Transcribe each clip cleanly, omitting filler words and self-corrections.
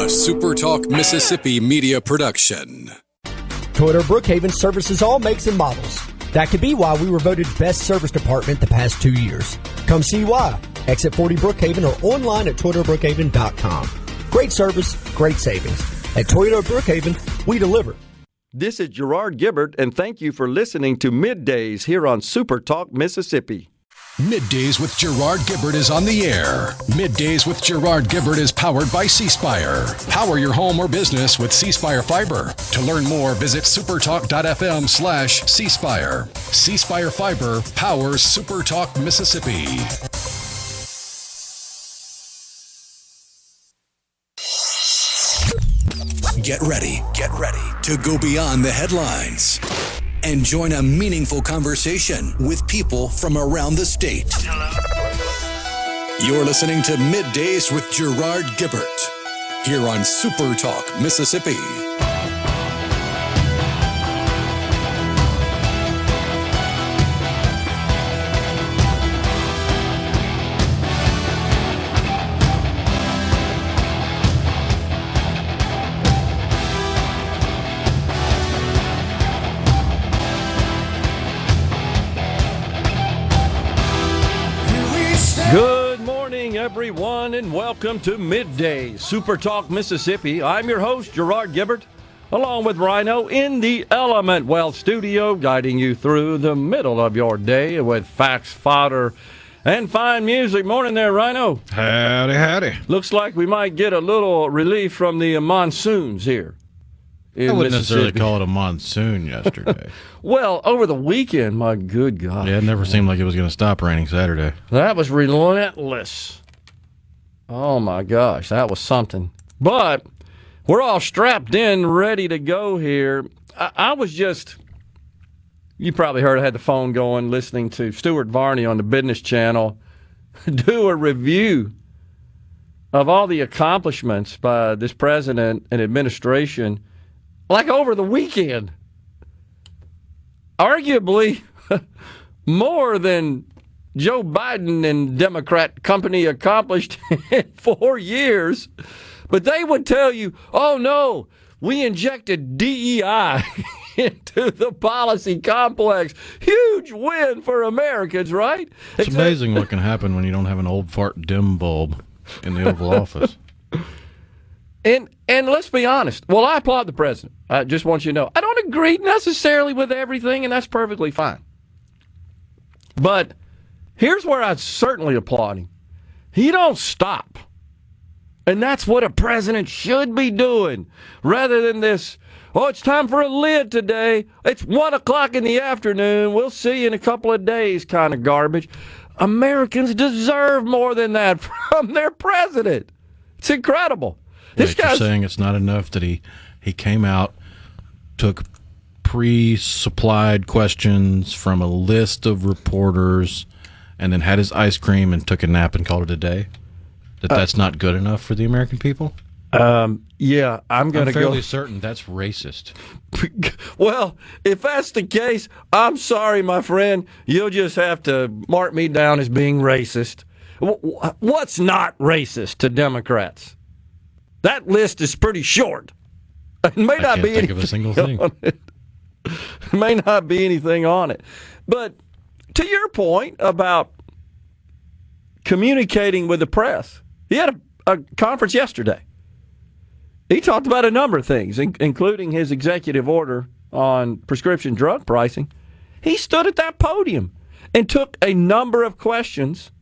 SuperTalk Mississippi media production. Toyota Brookhaven services all makes and models. That could be why we were voted best service department the past 2 years. Come see why. Exit 40 Brookhaven or online at ToyotaBrookhaven.com. Great service, great savings. At Toyota Brookhaven, we deliver. This is Gerard Gibert, and thank you for listening to MidDays here on SuperTalk Mississippi. MidDays with Gerard Gibert is on the air. MidDays with Gerard Gibert is powered by C-Spire. Power your home or business with C-Spire Fiber. To learn more, visit supertalk.fm/C-Spire. C-Spire Fiber powers SuperTalk Mississippi. Get ready to go beyond the headlines and join a meaningful conversation with people from around the state. You're listening to MidDays with Gerard Gibert here on SuperTalk Mississippi. Good morning, everyone, and welcome to MidDays, SuperTalk Mississippi. I'm your host, Gerard Gibert, along with Rhino in the Element Wealth studio, guiding you through the middle of your day with facts, fodder, and fine music. Morning there, Rhino. Howdy, howdy. Looks like we might get a little relief from the monsoons here. I wouldn't necessarily call it a monsoon yesterday. Well, over the weekend, my good God. Yeah, it never seemed like it was going to stop raining Saturday. That was relentless. Oh, my gosh, that was something. But we're all strapped in, ready to go here. I was just, you probably heard I had the phone going, listening to Stuart Varney on the Business Channel do a review of all the accomplishments by this president and administration, like over the weekend. Arguably more than Joe Biden and Democrat company accomplished in 4 years. But they would tell you, oh, no, we injected DEI into the policy complex. Huge win for Americans, right? It's amazing what can happen when you don't have an old fart dim bulb in the Oval Office. And let's be honest. Well, I applaud the president. I just want you to know, I don't agree necessarily with everything, and that's perfectly fine. But here's where I certainly applaud him. He don't stop. And that's what a president should be doing, rather than this, oh, it's time for a lid today. It's 1 o'clock in the afternoon. We'll see you in a couple of days kind of garbage. Americans deserve more than that from their president. It's incredible. Wait, you're saying it's not enough that he came out, took pre-supplied questions from a list of reporters, and then had his ice cream and took a nap and called it a day? That's not good enough for the American people? Yeah, I'm going to go. I'm fairly certain that's racist. Well, if that's the case, I'm sorry, my friend. You'll just have to mark me down as being racist. What's not racist to Democrats? That list is pretty short. It may not be think of a single thing. It may not be anything on it. But to your point about communicating with the press, he had a conference yesterday. He talked about a number of things, including his executive order on prescription drug pricing. He stood at that podium and took a number of questions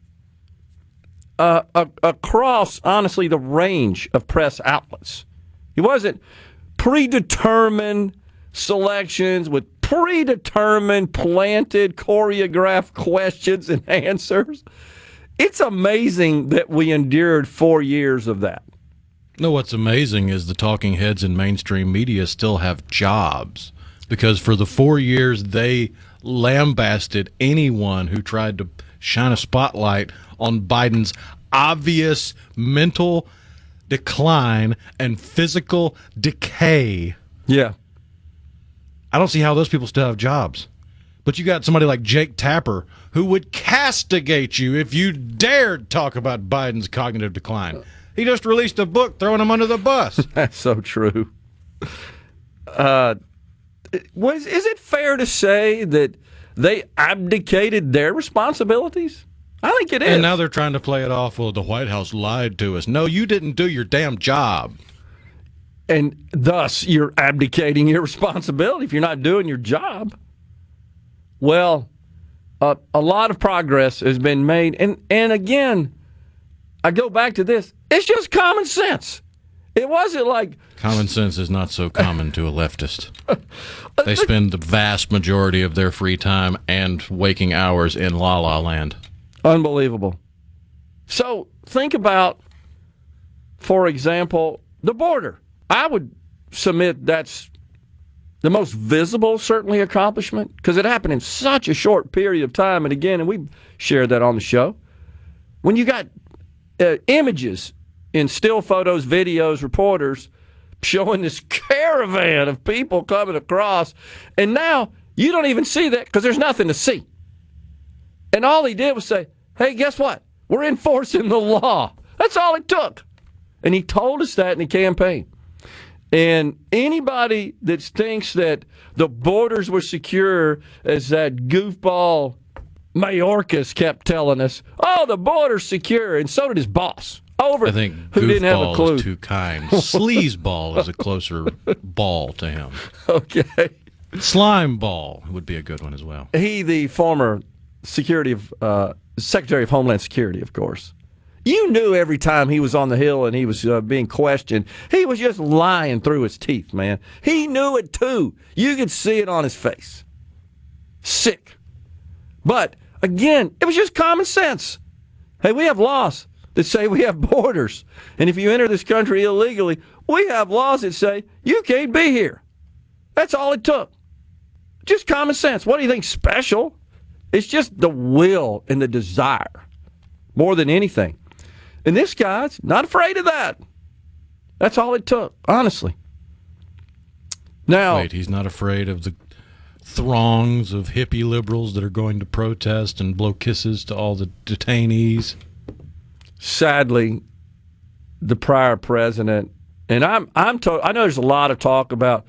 across, honestly, the range of press outlets. He wasn't predetermined selections with predetermined, planted, choreographed questions and answers. It's amazing that we endured 4 years of that. No, what's amazing is the talking heads in mainstream media still have jobs, because for the 4 years they lambasted anyone who tried to shine a spotlight on Biden's obvious mental decline and physical decay. Yeah. I don't see how those people still have jobs. But you got somebody like Jake Tapper who would castigate you if you dared talk about Biden's cognitive decline. He just released a book throwing them under the bus. That's so true. Is it fair to say that they abdicated their responsibilities? I think it is. And now they're trying to play it off, well, the White House lied to us. No, you didn't do your damn job. And thus, you're abdicating your responsibility if you're not doing your job. Well, a lot of progress has been made. And again, I go back to this. It's just common sense. It wasn't like... Common sense is not so common to a leftist. They spend the vast majority of their free time and waking hours in La La Land. Unbelievable. So think about, for example, the border. I would submit that's the most visible, certainly, accomplishment because it happened in such a short period of time. And again, and we shared that on the show. When you got images in still photos, videos, reporters showing this caravan of people coming across, and now you don't even see that because there's nothing to see. And all he did was say, hey, guess what? We're enforcing the law. That's all it took. And he told us that in the campaign. And anybody that thinks that the borders were secure, as that goofball Mayorkas kept telling us, oh, the border's secure, and so did his boss. I think who didn't have a clue. Is too kind. Sleazeball is a closer ball to him. Okay. Slime ball would be a good one as well. He, the former Secretary of Homeland Security, of course. You knew every time he was on the Hill and he was being questioned, he was just lying through his teeth, man. He knew it, too. You could see it on his face. Sick. But, again, it was just common sense. Hey, we have laws that say we have borders. And if you enter this country illegally, we have laws that say you can't be here. That's all it took. Just common sense. What do you think special? It's just the will and the desire more than anything. And this guy's not afraid of that. That's all it took, honestly. Now, wait, he's not afraid of the throngs of hippie liberals that are going to protest and blow kisses to all the detainees? Sadly, the prior president, and I know there's a lot of talk about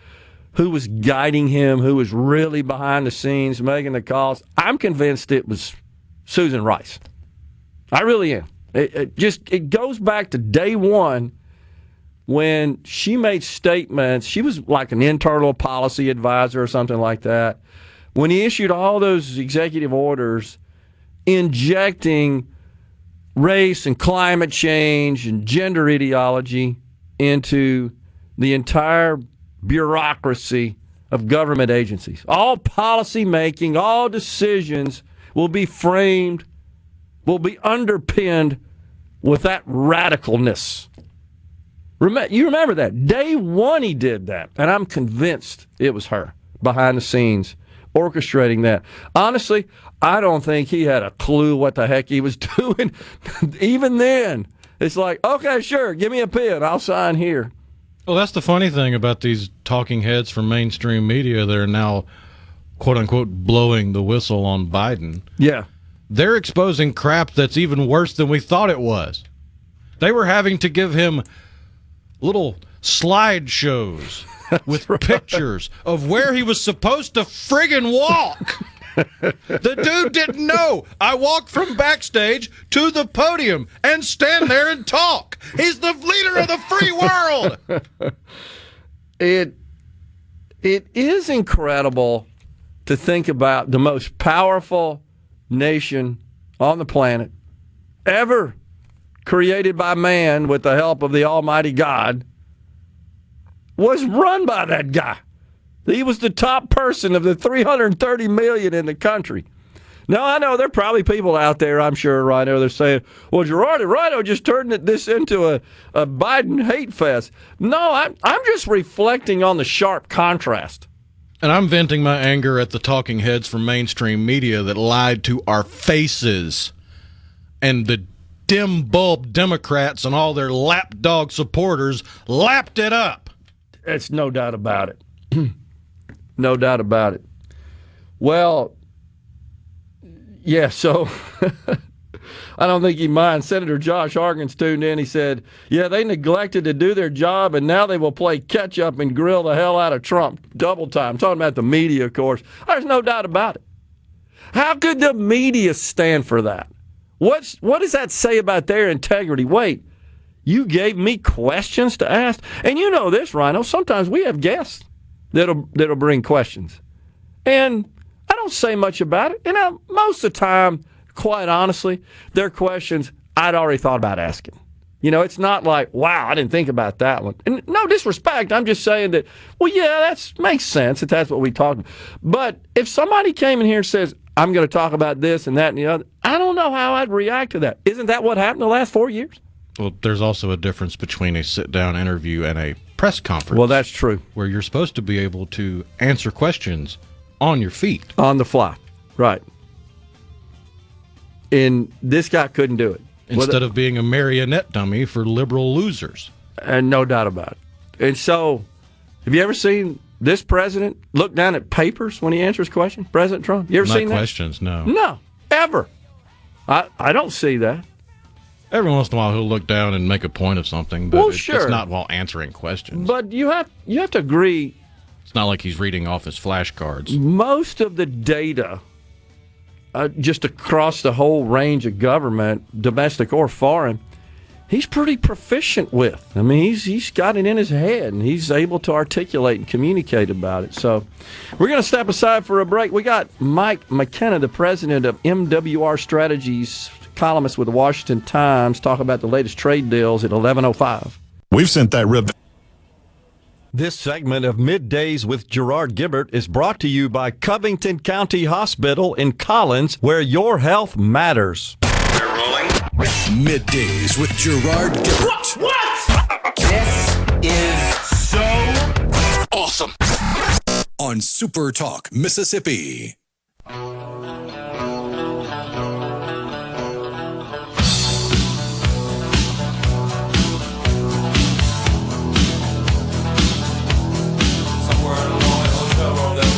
who was guiding him, who was really behind the scenes making the calls. I'm convinced it was Susan Rice. I really am. It goes back to day one when she made statements. She was like an internal policy advisor or something like that. When he issued all those executive orders injecting race and climate change and gender ideology into the entire bureaucracy of government agencies. All policy making, all decisions will be framed, will be underpinned with that radicalness. You remember that. Day one he did that, and I'm convinced it was her behind the scenes orchestrating that. Honestly, I don't think he had a clue what the heck he was doing. Even then, it's like, okay, sure, give me a pen. I'll sign here. Well, that's the funny thing about these talking heads from mainstream media that are now, quote-unquote, blowing the whistle on Biden. Yeah. They're exposing crap that's even worse than we thought it was. They were having to give him little slideshows with pictures of where he was supposed to friggin' walk. The dude didn't know. I walked from backstage to the podium and stand there and talk. He's the leader of the free world. It is incredible to think about the most powerful nation on the planet ever created by man with the help of the Almighty God was run by that guy. He was the top person of the 330 million in the country. Now, I know there are probably people out there, I'm sure, right now, they're saying, well, Gerard and Rhino just turned this into a Biden hate fest. No, I'm just reflecting on the sharp contrast. And I'm venting my anger at the talking heads from mainstream media that lied to our faces, and the dim bulb Democrats and all their lapdog supporters lapped it up. There's no doubt about it. No doubt about it. Well, yeah, so I don't think he minds. Senator Josh Harkins tuned in. He said, yeah, they neglected to do their job, and now they will play catch-up and grill the hell out of Trump. Double time. Talking about the media, of course. There's no doubt about it. How could the media stand for that? What does that say about their integrity? Wait, you gave me questions to ask? And you know this, Rhino, sometimes we have guests that'll bring questions. And I don't say much about it. And most of the time, quite honestly, their questions I'd already thought about asking. You know, it's not like, wow, I didn't think about that one. And no disrespect, I'm just saying that, well, yeah, that makes sense if that's what we talked about. But if somebody came in here and says, I'm going to talk about this and that and the other, I don't know how I'd react to that. Isn't that what happened the last 4 years? Well, there's also a difference between a sit-down interview and a press conference. Well, that's true. Where you're supposed to be able to answer questions on your feet. On the fly. Right. And this guy couldn't do it. Instead of being a marionette dummy for liberal losers. And no doubt about it. And so, have you ever seen this president look down at papers when he answers questions? President Trump? You ever seen that? Not questions, no. No, ever. I don't see that. Every once in a while he'll look down and make a point of something, but sure. It's not while answering questions. But you have to agree. It's not like he's reading off his flashcards. Most of the data, just across the whole range of government, domestic or foreign, he's pretty proficient with. I mean, he's got it in his head, and he's able to articulate and communicate about it. So we're going to step aside for a break. We got Mike McKenna, the president of MWR Strategies, columnist with the Washington Times, talk about the latest trade deals at 11:05. We've sent that rib. This segment of Middays with Gerard Gibert is brought to you by Covington County Hospital in Collins, where your health matters. We're rolling. Middays with Gerard Gibert. What? This is so Awesome. On SuperTalk, Mississippi.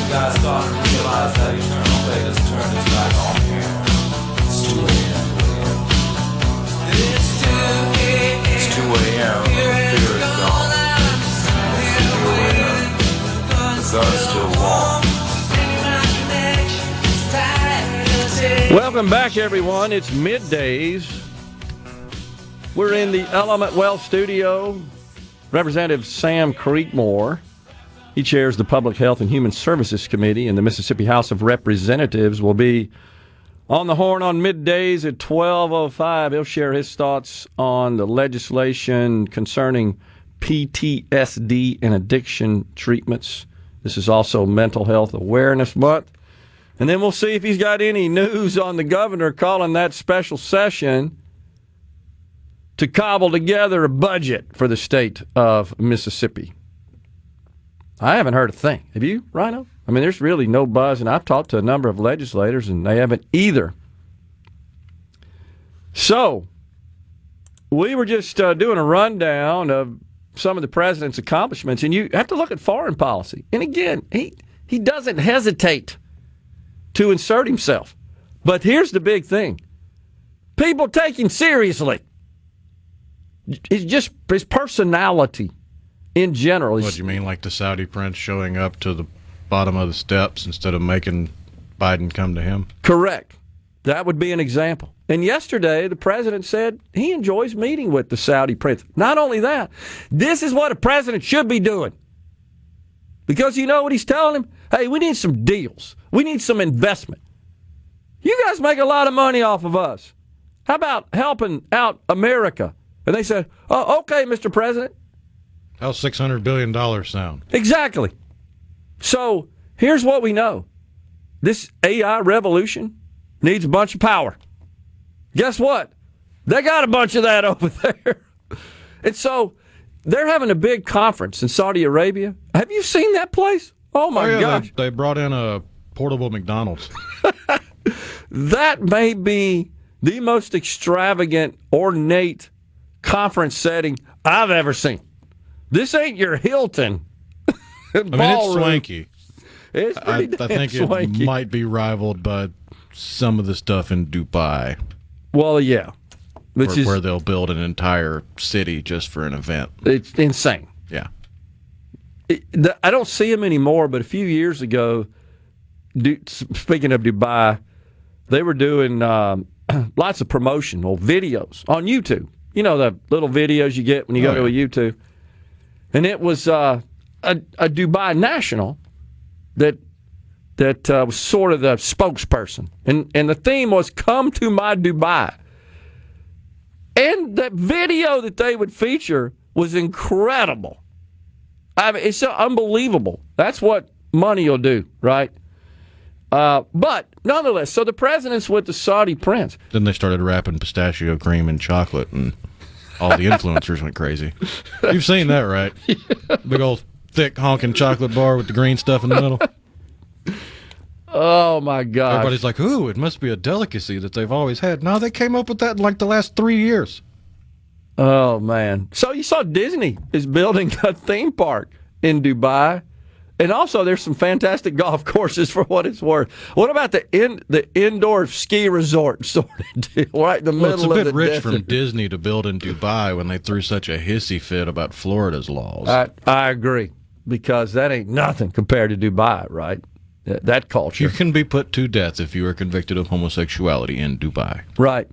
Guys starting to realize that eternal fate has turned its back on here. It's 2 a.m. It's 2 a.m. Fear is gone. It's 2 a.m. The gun's still warm. Welcome back, everyone. It's Middays. We're in the Element Wealth studio. Representative Sam Creekmore. He chairs the Public Health and Human Services Committee in the Mississippi House of Representatives. Will be on the horn on middays at 12:05. He'll share his thoughts on the legislation concerning PTSD and addiction treatments. This is also Mental Health Awareness Month. And then we'll see if he's got any news on the governor calling that special session to cobble together a budget for the state of Mississippi. I haven't heard a thing. Have you, Rhino? I mean, there's really no buzz, and I've talked to a number of legislators, and they haven't either. So, we were just doing a rundown of some of the president's accomplishments, and you have to look at foreign policy. And again, he doesn't hesitate to insert himself. But here's the big thing. People take him seriously. It's just his personality. In general. What do you mean, like the Saudi prince showing up to the bottom of the steps instead of making Biden come to him? Correct. That would be an example. And yesterday, the president said he enjoys meeting with the Saudi prince. Not only that, this is what a president should be doing. Because you know what he's telling him? Hey, we need some deals. We need some investment. You guys make a lot of money off of us. How about helping out America? And they said, oh, okay, Mr. President. How's $600 billion sound? Exactly. So here's what we know. This AI revolution needs a bunch of power. Guess what? They got a bunch of that over there. And so they're having a big conference in Saudi Arabia. Have you seen that place? Oh, my gosh. They brought in a portable McDonald's. That may be the most extravagant, ornate conference setting I've ever seen. This ain't your Hilton. I mean, it's swanky. It's pretty I think swanky. It might be rivaled by some of the stuff in Dubai. Well, yeah. Which is where they'll build an entire city just for an event. It's insane. Yeah. I don't see them anymore, but a few years ago, speaking of Dubai, they were doing lots of promotional videos on YouTube. You know, the little videos you get when you go to a YouTube. And it was a Dubai national that was sort of the spokesperson. And the theme was, "Come to my Dubai." And the video that they would feature was incredible. I mean, it's unbelievable. That's what money will do, right? But nonetheless, so the president's with the Saudi prince. Then they started wrapping pistachio cream in chocolate, and all the influencers went crazy. You've seen that, right? Yeah. Big old thick honking chocolate bar with the green stuff in the middle. Oh, my God. Everybody's like, ooh, it must be a delicacy that they've always had. No, they came up with that in like the last 3 years. Oh, man. So you saw Disney is building a theme park in Dubai. And also there's some fantastic golf courses for what it's worth. What about the indoor ski resort sort of deal right in the middle of the desert? It's a bit rich from Disney to build in Dubai when they threw such a hissy fit about Florida's laws. I agree, because that ain't nothing compared to Dubai, right? That culture. You can be put to death if you are convicted of homosexuality in Dubai. Right.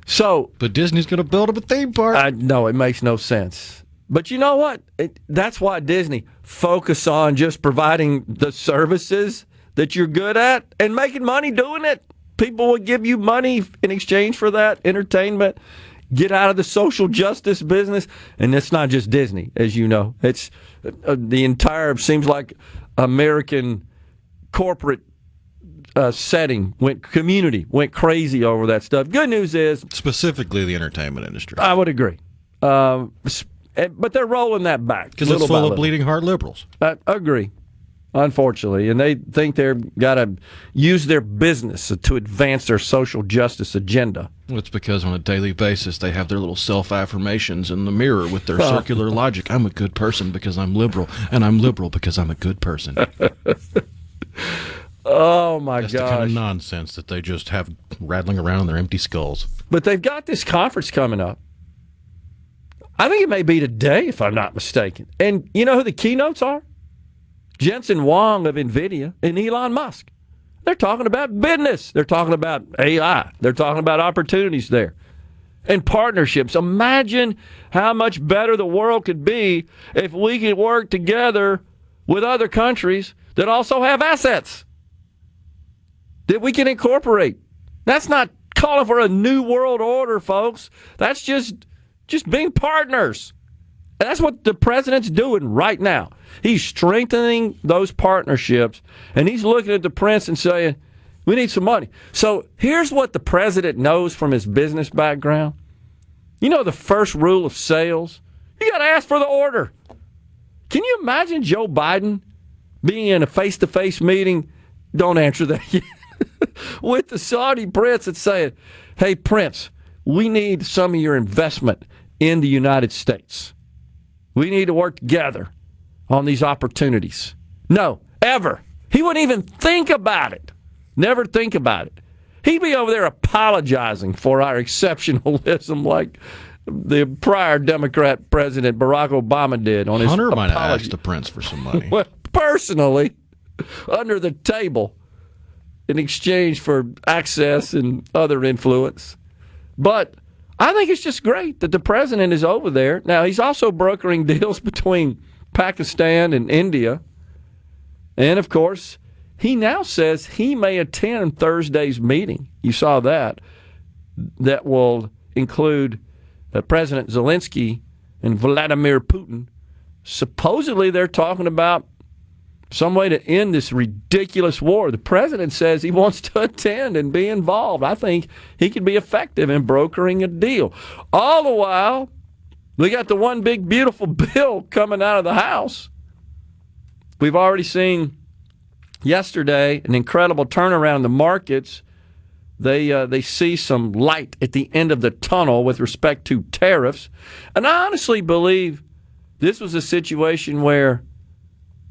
So, but Disney's going to build up a theme park. No, it makes no sense. But you know what? That's why Disney focus on just providing the services that you're good at and making money doing it. People will give you money in exchange for that entertainment. Get out of the social justice business. And it's not just Disney, as you know. It's the entire, seems like, American corporate setting community went crazy over that stuff. Good news is, specifically the entertainment industry. I would agree, but they're rolling that back because it's full of bleeding heart liberals. I agree, unfortunately, and they think they've got to use their business to advance their social justice agenda. Well, it's because on a daily basis they have their little self-affirmations in the mirror with their circular logic. I'm a good person because I'm liberal, and I'm liberal because I'm a good person. Oh, my gosh. That's the kind of nonsense that they just have rattling around in their empty skulls. But they've got this conference coming up. I think it may be today, if I'm not mistaken. And you know who the keynotes are? Jensen Huang of NVIDIA and Elon Musk. They're talking about business. They're talking about AI. They're talking about opportunities there and partnerships. Imagine how much better the world could be if we could work together with other countries that also have assets that we can incorporate. That's not calling for a new world order, folks. That's just being partners. And that's what the president's doing right now. He's strengthening those partnerships, and he's looking at the prince and saying, we need some money. So here's what the president knows from his business background. You know the first rule of sales? You got to ask for the order. Can you imagine Joe Biden being in a face-to-face meeting? Don't answer that yet. With the Saudi prince and saying, hey, Prince, we need some of your investment in the United States. We need to work together on these opportunities. No, ever. He wouldn't even think about it. Never think about it. He'd be over there apologizing for our exceptionalism like the prior Democrat president Barack Obama did on his Hunter apology. Might have asked the prince for some money. Well, personally, under the table, in exchange for access and other influence. But I think it's just great that the president is over there. Now, he's also brokering deals between Pakistan and India. And, of course, he now says he may attend Thursday's meeting. You saw that. That will include President Zelensky and Vladimir Putin. Supposedly, they're talking about some way to end this ridiculous war. The president says he wants to attend and be involved. I think he could be effective in brokering a deal. All the while, we got the one big beautiful bill coming out of the House. We've already seen yesterday an incredible turnaround in the markets. They see some light at the end of the tunnel with respect to tariffs. And I honestly believe this was a situation where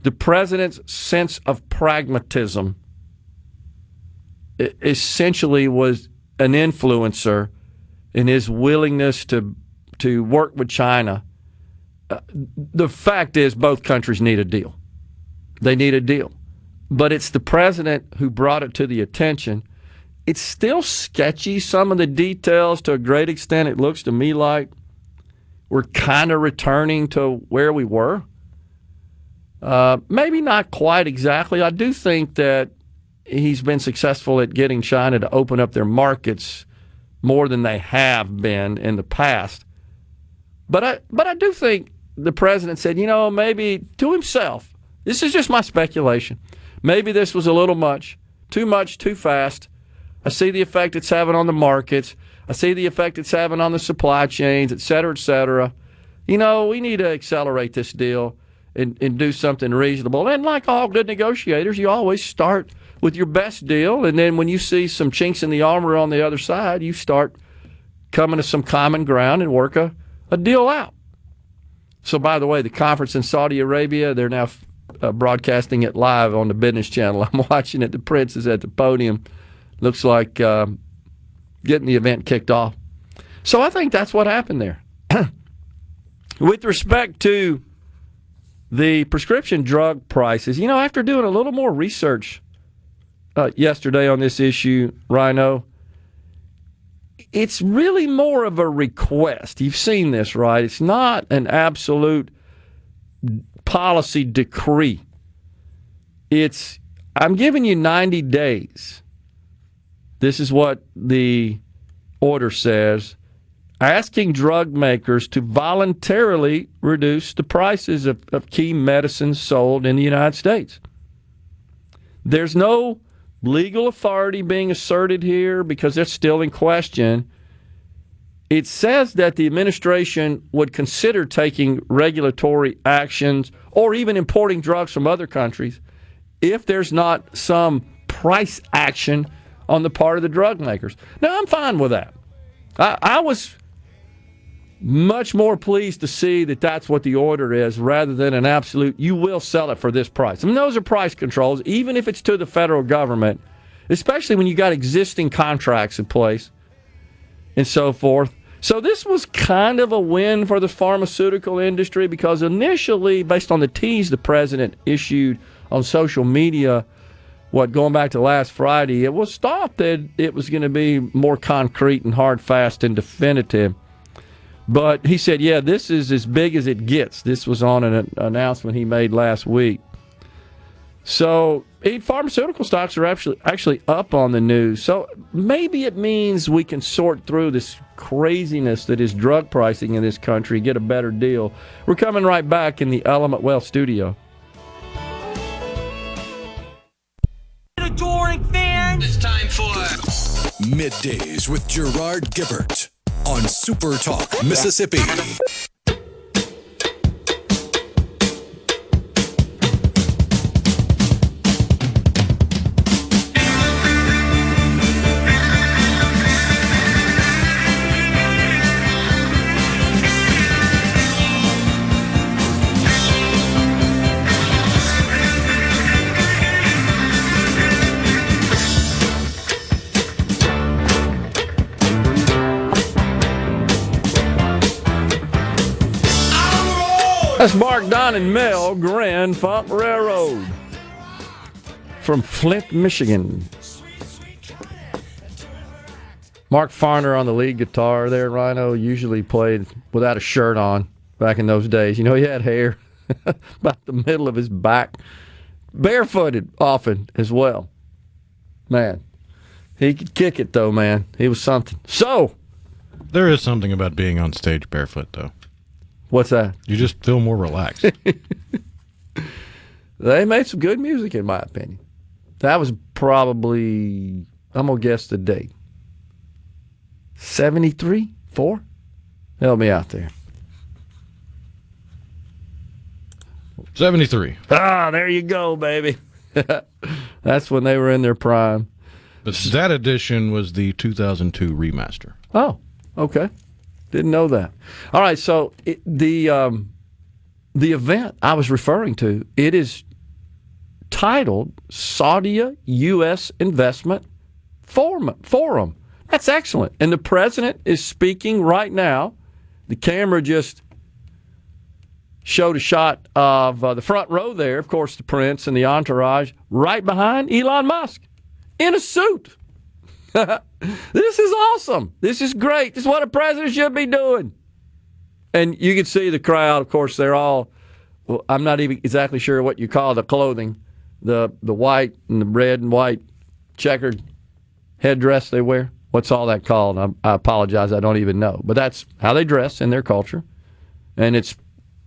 the president's sense of pragmatism essentially was an influencer in his willingness to work with China, the fact is both countries need a deal. They need a deal. But it's the president who brought it to the attention. It's still sketchy, some of the details. To a great extent, it looks to me like we're kind of returning to where we were. Maybe not quite exactly. I do think that he's been successful at getting China to open up their markets more than they have been in the past. But I do think the president said, maybe to himself, this is just my speculation, maybe this was a little much, too fast. I see the effect it's having on the markets. I see the effect it's having on the supply chains, et cetera, et cetera. We need to accelerate this deal and do something reasonable. And like all good negotiators, you always start with your best deal, and then when you see some chinks in the armor on the other side, you start coming to some common ground and work a deal out. So, by the way, the conference in Saudi Arabia, they're now broadcasting it live on the business channel. I'm watching it. The prince is at the podium. Looks like getting the event kicked off. So I think that's what happened there. With respect to the prescription drug prices, after doing a little more research yesterday on this issue, Rhino, it's really more of a request. You've seen this, right? It's not an absolute policy decree. I'm giving you 90 days. This is what the order says, asking drug makers to voluntarily reduce the prices of key medicines sold in the United States. There's no legal authority being asserted here because they're still in question. It says that the administration would consider taking regulatory actions or even importing drugs from other countries if there's not some price action on the part of the drug makers. Now, I'm fine with that. I was much more pleased to see that that's what the order is rather than an absolute, you will sell it for this price. I mean, those are price controls, even if it's to the federal government, especially when you got existing contracts in place and so forth. So this was kind of a win for the pharmaceutical industry because initially, based on the tease the president issued on social media, going back to last Friday, it was thought that it was going to be more concrete and hard, fast, and definitive. But he said, this is as big as it gets. This was on an announcement he made last week. So pharmaceutical stocks are actually up on the news. So maybe it means we can sort through this craziness that is drug pricing in this country, get a better deal. We're coming right back in the Element Wealth studio. Adoring fans, It's time for Middays with Gerard Gibert on SuperTalk, Mississippi. That's Mark, Don, and Mel, Grand Funk Railroad from Flint, Michigan. Mark Farner on the lead guitar there. Rhino usually played without a shirt on back in those days. He had hair about the middle of his back. Barefooted often as well. Man, he could kick it though, man. He was something. So, There is something about being on stage barefoot, though. what's that? You just feel more relaxed. They made some good music, in my opinion. That was probably, I'm going to guess the date. 73? 4? Help me out there. 73. There you go, baby. That's when they were in their prime. But that edition was the 2002 remaster. Oh, okay. Didn't know that. All right, so the event I was referring to, it is titled Saudi U.S. Investment Forum That's excellent. And the president is speaking right now. The camera just showed a shot of the front row there, of course, the prince and the entourage, right behind Elon Musk in a suit. This is awesome. This is great. This is what a president should be doing. And you can see the crowd, of course, they're all, well, I'm not even exactly sure what you call the clothing, the white and the red and white checkered headdress they wear. What's all that called? I apologize, I don't even know. But that's how they dress in their culture. And it's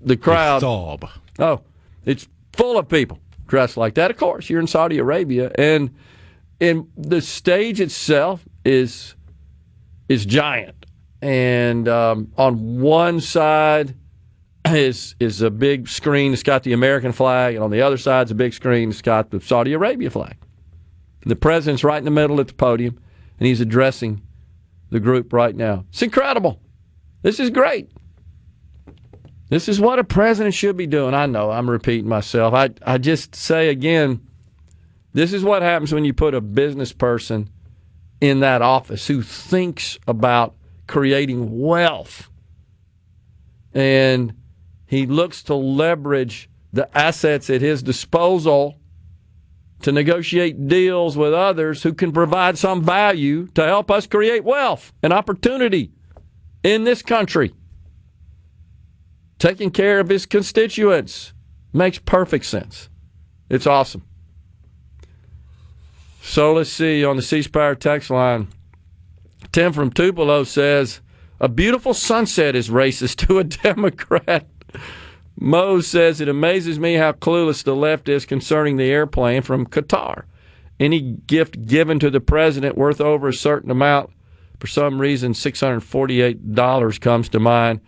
the crowd. Oh, it's full of people dressed like that. Of course, you're in Saudi Arabia. And the stage itself is giant. And on one side is a big screen that's got the American flag, and on the other side is a big screen that's got the Saudi Arabia flag. The president's right in the middle at the podium, and he's addressing the group right now. It's incredible. This is great. This is what a president should be doing. I know, I'm repeating myself. I just say again, this is what happens when you put a business person in that office who thinks about creating wealth. And he looks to leverage the assets at his disposal to negotiate deals with others who can provide some value to help us create wealth and opportunity in this country. Taking care of his constituents makes perfect sense. It's awesome. So let's see, on the C Spire text line, Tim from Tupelo says, a beautiful sunset is racist to a Democrat. Mose says, it amazes me how clueless the left is concerning the airplane from Qatar. Any gift given to the president worth over a certain amount, for some reason $648 comes to mind,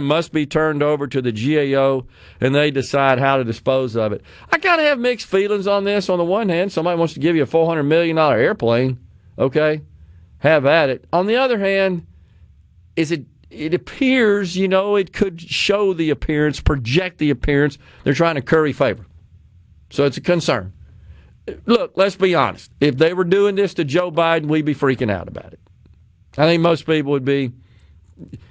must be turned over to the GAO, and they decide how to dispose of it. I kind of have mixed feelings on this. On the one hand, somebody wants to give you a $400 million airplane. Okay, have at it. On the other hand, it appears, it could show the appearance, project the appearance. They're trying to curry favor. So it's a concern. Look, let's be honest. If they were doing this to Joe Biden, we'd be freaking out about it. I think most people would be.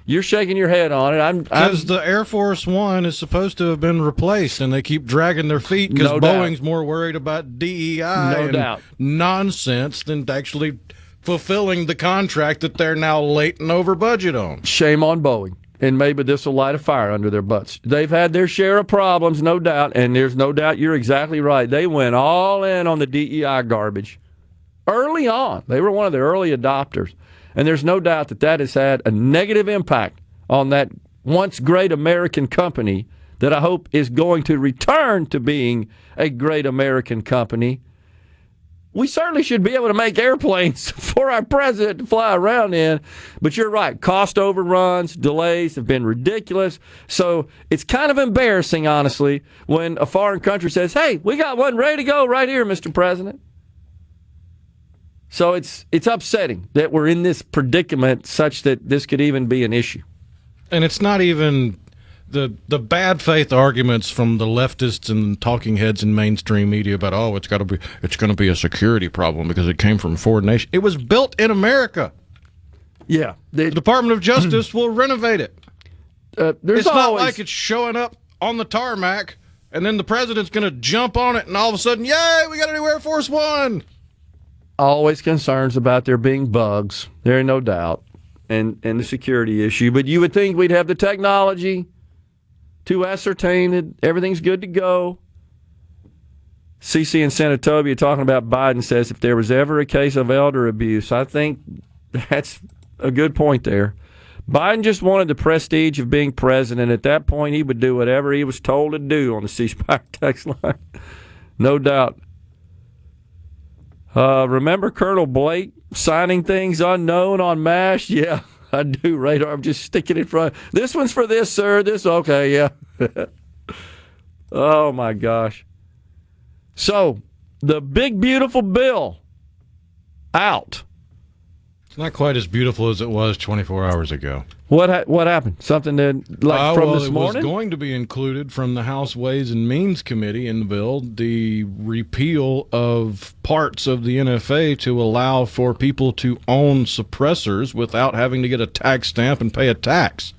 You're shaking your head on it. Because the Air Force One is supposed to have been replaced, and they keep dragging their feet because Boeing's more worried about DEI nonsense than actually fulfilling the contract that they're now late and over budget on. Shame on Boeing. And maybe this will light a fire under their butts. They've had their share of problems, no doubt, and there's no doubt you're exactly right. They went all in on the DEI garbage early on. They were one of the early adopters. And there's no doubt that has had a negative impact on that once great American company that I hope is going to return to being a great American company. We certainly should be able to make airplanes for our president to fly around in. But you're right. Cost overruns, delays have been ridiculous. So it's kind of embarrassing, honestly, when a foreign country says, hey, we got one ready to go right here, Mr. President. So it's upsetting that we're in this predicament such that this could even be an issue. And it's not even the bad faith arguments from the leftists and talking heads in mainstream media about, it's going to be a security problem because it came from a foreign nation. It was built in America. Yeah. The Department of Justice will renovate it. It's not like it's showing up on the tarmac and then the president's going to jump on it and all of a sudden, yay, we got a new Air Force One. Always concerns about there being bugs. There ain't no doubt. And the security issue. But you would think we'd have the technology to ascertain that everything's good to go. CC in Senatobia talking about Biden says if there was ever a case of elder abuse, I think that's a good point there. Biden just wanted the prestige of being president. At that point, he would do whatever he was told to do on the C Spire text line. No doubt. Remember Colonel Blake signing things unknown on MASH? Yeah, I do, Radar. I'm just sticking it in front. This one's for this, sir. This, okay, yeah. Oh, my gosh. So, the big, beautiful bill out. It's not quite as beautiful as it was 24 hours ago. What happened? Something that, from this morning? It was going to be included from the House Ways and Means Committee in the bill, the repeal of parts of the NFA to allow for people to own suppressors without having to get a tax stamp and pay a tax.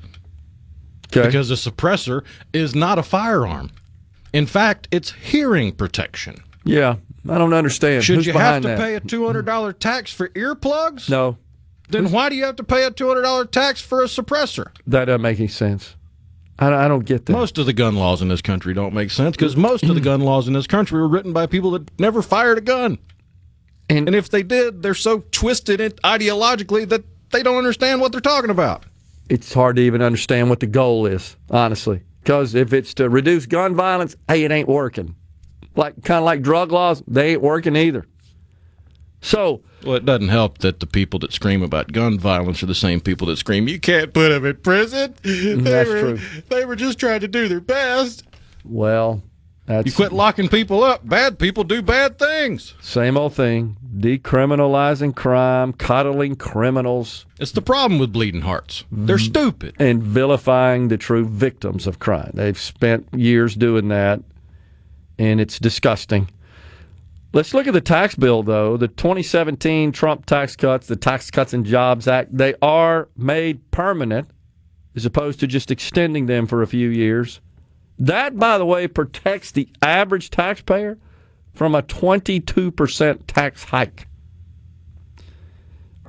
Okay. Because a suppressor is not a firearm. In fact, it's hearing protection. Yeah, I don't understand. Should Who's you have to that? pay a $200 tax for earplugs? No. Then why do you have to pay a $200 tax for a suppressor? That doesn't make any sense. I don't get that. Most of the gun laws in this country don't make sense because most of the gun laws in this country were written by people that never fired a gun. And if they did, they're so twisted ideologically that they don't understand what they're talking about. It's hard to even understand what the goal is, honestly. Because if it's to reduce gun violence, hey, it ain't working. Kind of like drug laws, they ain't working either. So, well, it doesn't help that the people that scream about gun violence are the same people that scream, you can't put them in prison. That's true. They were just trying to do their best. Well, you quit locking people up. Bad people do bad things. Same old thing. Decriminalizing crime, coddling criminals. It's the problem with bleeding hearts. They're stupid. And vilifying the true victims of crime. They've spent years doing that, and it's disgusting. Let's look at the tax bill, though. The 2017 Trump tax cuts, the Tax Cuts and Jobs Act, they are made permanent as opposed to just extending them for a few years. That, by the way, protects the average taxpayer from a 22% tax hike.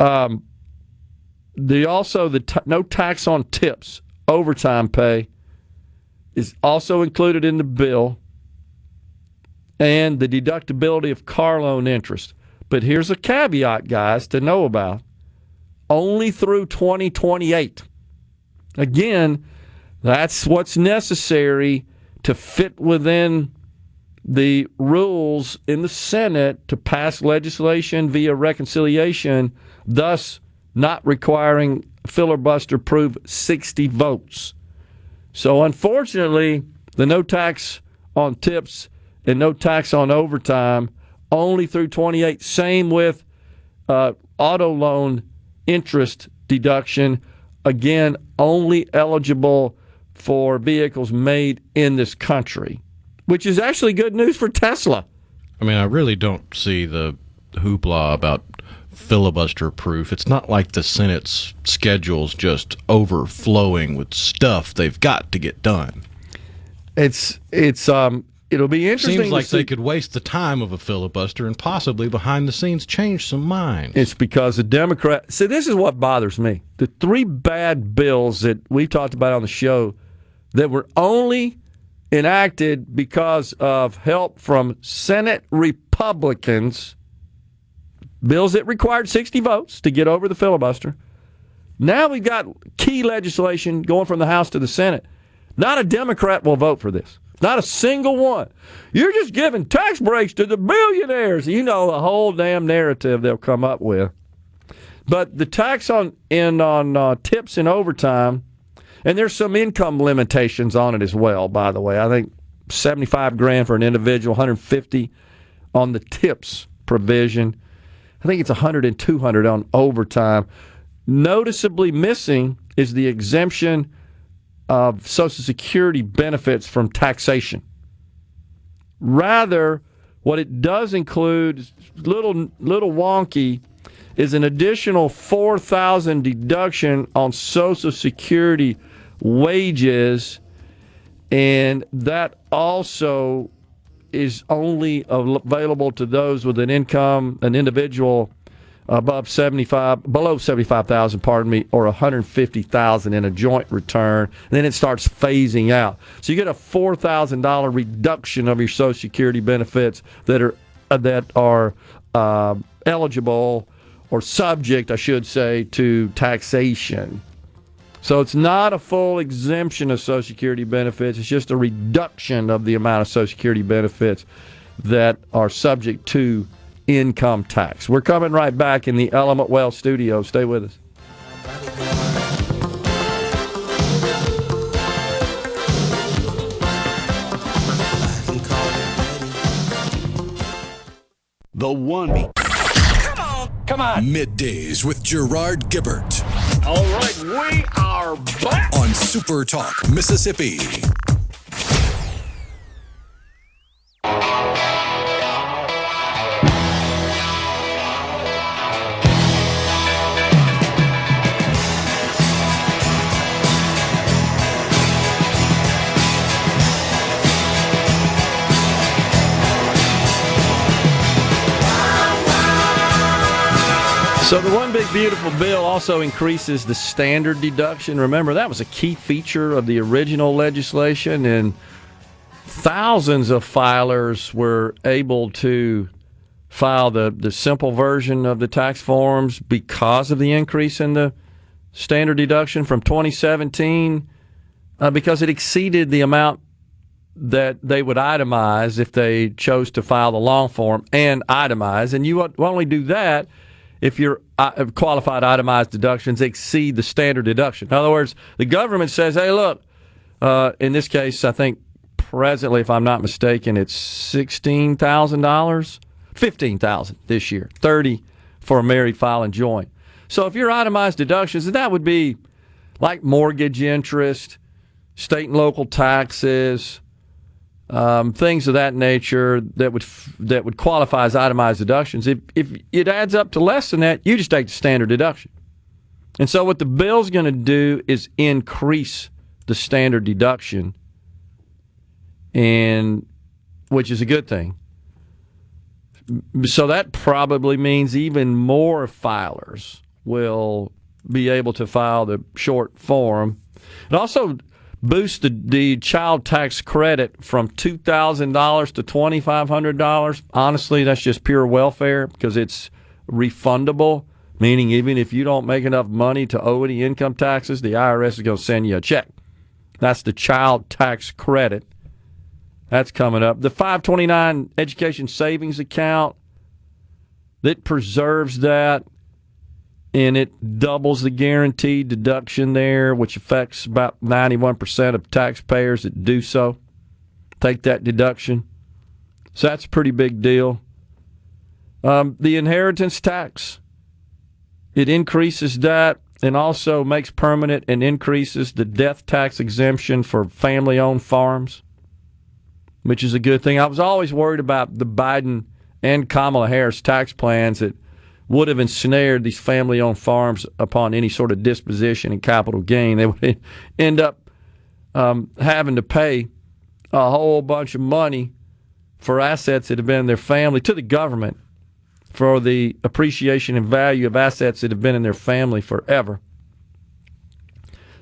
No tax on tips, overtime pay, is also included in the bill, and the deductibility of car loan interest. But here's a caveat, guys, to know about. Only through 2028. Again, that's what's necessary to fit within the rules in the Senate to pass legislation via reconciliation, thus not requiring filibuster-proof 60 votes. So unfortunately, the no tax on tips and no tax on overtime only through 28. Same with auto loan interest deduction. Again, only eligible for vehicles made in this country, which is actually good news for Tesla. I mean, I really don't see the hoopla about filibuster proof. It's not like the Senate's schedule's just overflowing with stuff they've got to get done. It'll be interesting. Seems like they could waste the time of a filibuster and possibly behind the scenes change some minds. It's because the Democrats. See, this is what bothers me. The three bad bills that we talked about on the show that were only enacted because of help from Senate Republicans, bills that required 60 votes to get over the filibuster. Now we've got key legislation going from the House to the Senate. Not a Democrat will vote for this. Not a single one. You're just giving tax breaks to the billionaires. You know the whole damn narrative they'll come up with. But the tax on tips and overtime, and there's some income limitations on it as well, by the way. I think $75,000 for an individual, $150,000 on the tips provision. I think it's $100,000 and $200,000 on overtime. Noticeably missing is the exemption of Social Security benefits from taxation. Rather, what it does include, little wonky, is an additional $4,000 deduction on Social Security wages, and that also is only available to those with an income, an individual below 75,000, or 150,000 in a joint return. And then it starts phasing out. So you get a $4,000 reduction of your Social Security benefits that are eligible or subject, I should say, to taxation. So it's not a full exemption of Social Security benefits. It's just a reduction of the amount of Social Security benefits that are subject to income tax. We're coming right back in the Element Wealth studio. Stay with us. The one. Come on. Middays with Gerard Gibert All right, we are back. on SuperTalk, Mississippi. So the One Big Beautiful Bill also increases the standard deduction. Remember, that was a key feature of the original legislation, and thousands of filers were able to file the simple version of the tax forms because of the increase in the standard deduction from 2017, because it exceeded the amount that they would itemize if they chose to file the long form and itemize. And you will only do that if your qualified itemized deductions exceed the standard deduction. In other words, the government says, hey, look, in this case, I think presently, if I'm not mistaken, it's $16,000, $15,000 this year, $30,000 for a married filing joint. So if your itemized deductions, that would be like mortgage interest, state and local taxes, things of that nature that would qualify as itemized deductions. If it adds up to less than that, you just take the standard deduction. And so what the bill's going to do is increase the standard deduction, and which is a good thing. So that probably means even more filers will be able to file the short form. It also boost the child tax credit from $2,000 to $2,500. Honestly, that's just pure welfare because it's refundable, meaning even if you don't make enough money to owe any income taxes, the IRS is going to send you a check. That's the child tax credit. That's coming up. The 529 education savings account, that preserves that, and it doubles the guaranteed deduction there, which affects about 91% of taxpayers that do so. Take that deduction. So that's a pretty big deal. The inheritance tax, it increases that and also makes permanent and increases the death tax exemption for family-owned farms, which is a good thing. I was always worried about the Biden and Kamala Harris tax plans that would have ensnared these family-owned farms upon any sort of disposition and capital gain. They would end up having to pay a whole bunch of money for assets that have been in their family to the government for the appreciation and value of assets that have been in their family forever.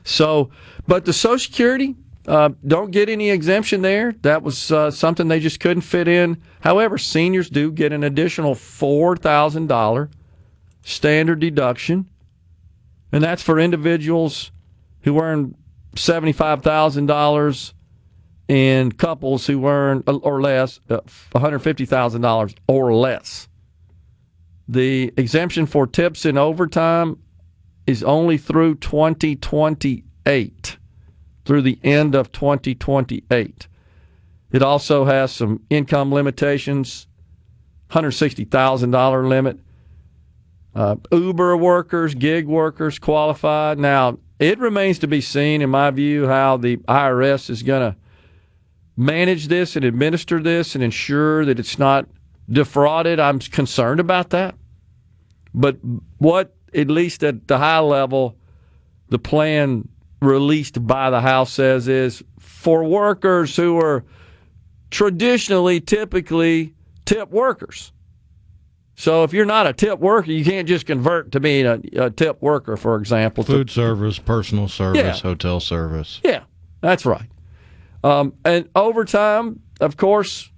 So, but the Social Security, don't get any exemption there. That was something they just couldn't fit in. However, seniors do get an additional $4,000 standard deduction, and that's for individuals who earn $75,000 and couples who earn or less $150,000 or less. The exemption for tips and overtime is only through 2028, through the end of 2028. It also has some income limitations, $160,000 limit. Uber workers, gig workers qualified. Now, it remains to be seen, in my view, how the IRS is going to manage this and administer this and ensure that it's not defrauded. I'm concerned about that. But what, at least at the high level, the plan released by the House says is for workers who are traditionally, typically tip workers. So if you're not a tip worker, you can't just convert to being a tip worker, for example. Food service, personal service, Yeah. hotel service. Yeah, that's right. And overtime, of course,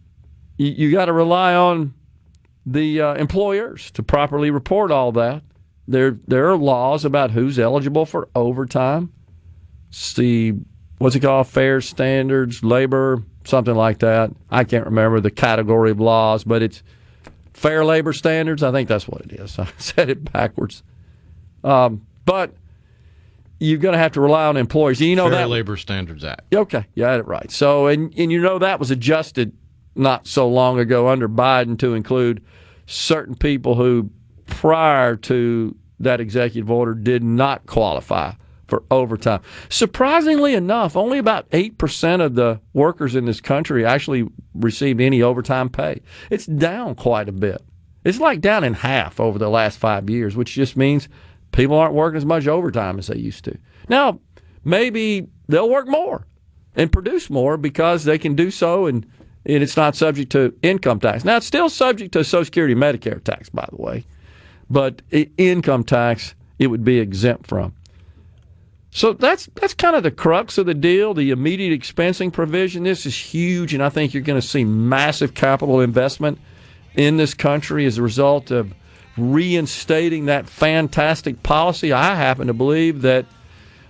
you got to rely on the employers to properly report all that. There are laws about who's eligible for overtime. It's the, what's it called, fair standards, labor, something like that. I can't remember the category of laws, but it's Fair Labor Standards, I think that's what it is. I said it backwards. But you're going to have to rely on employers. You know Fair that Labor Standards Act. Okay, you had it right. So, and you know that was adjusted not so long ago under Biden to include certain people who prior to that executive order did not qualify for overtime. Surprisingly enough, only about 8% of the workers in this country actually receive any overtime pay. It's down quite a bit. It's like down in half over the last 5 years, which just means people aren't working as much overtime as they used to. Now, maybe they'll work more and produce more because they can do so, and it's not subject to income tax. Now, it's still subject to Social Security and Medicare tax, by the way, but income tax it would be exempt from. So that's kind of the crux of the deal, the immediate expensing provision. This is huge, and I think you're going to see massive capital investment in this country as a result of reinstating that fantastic policy. I happen to believe that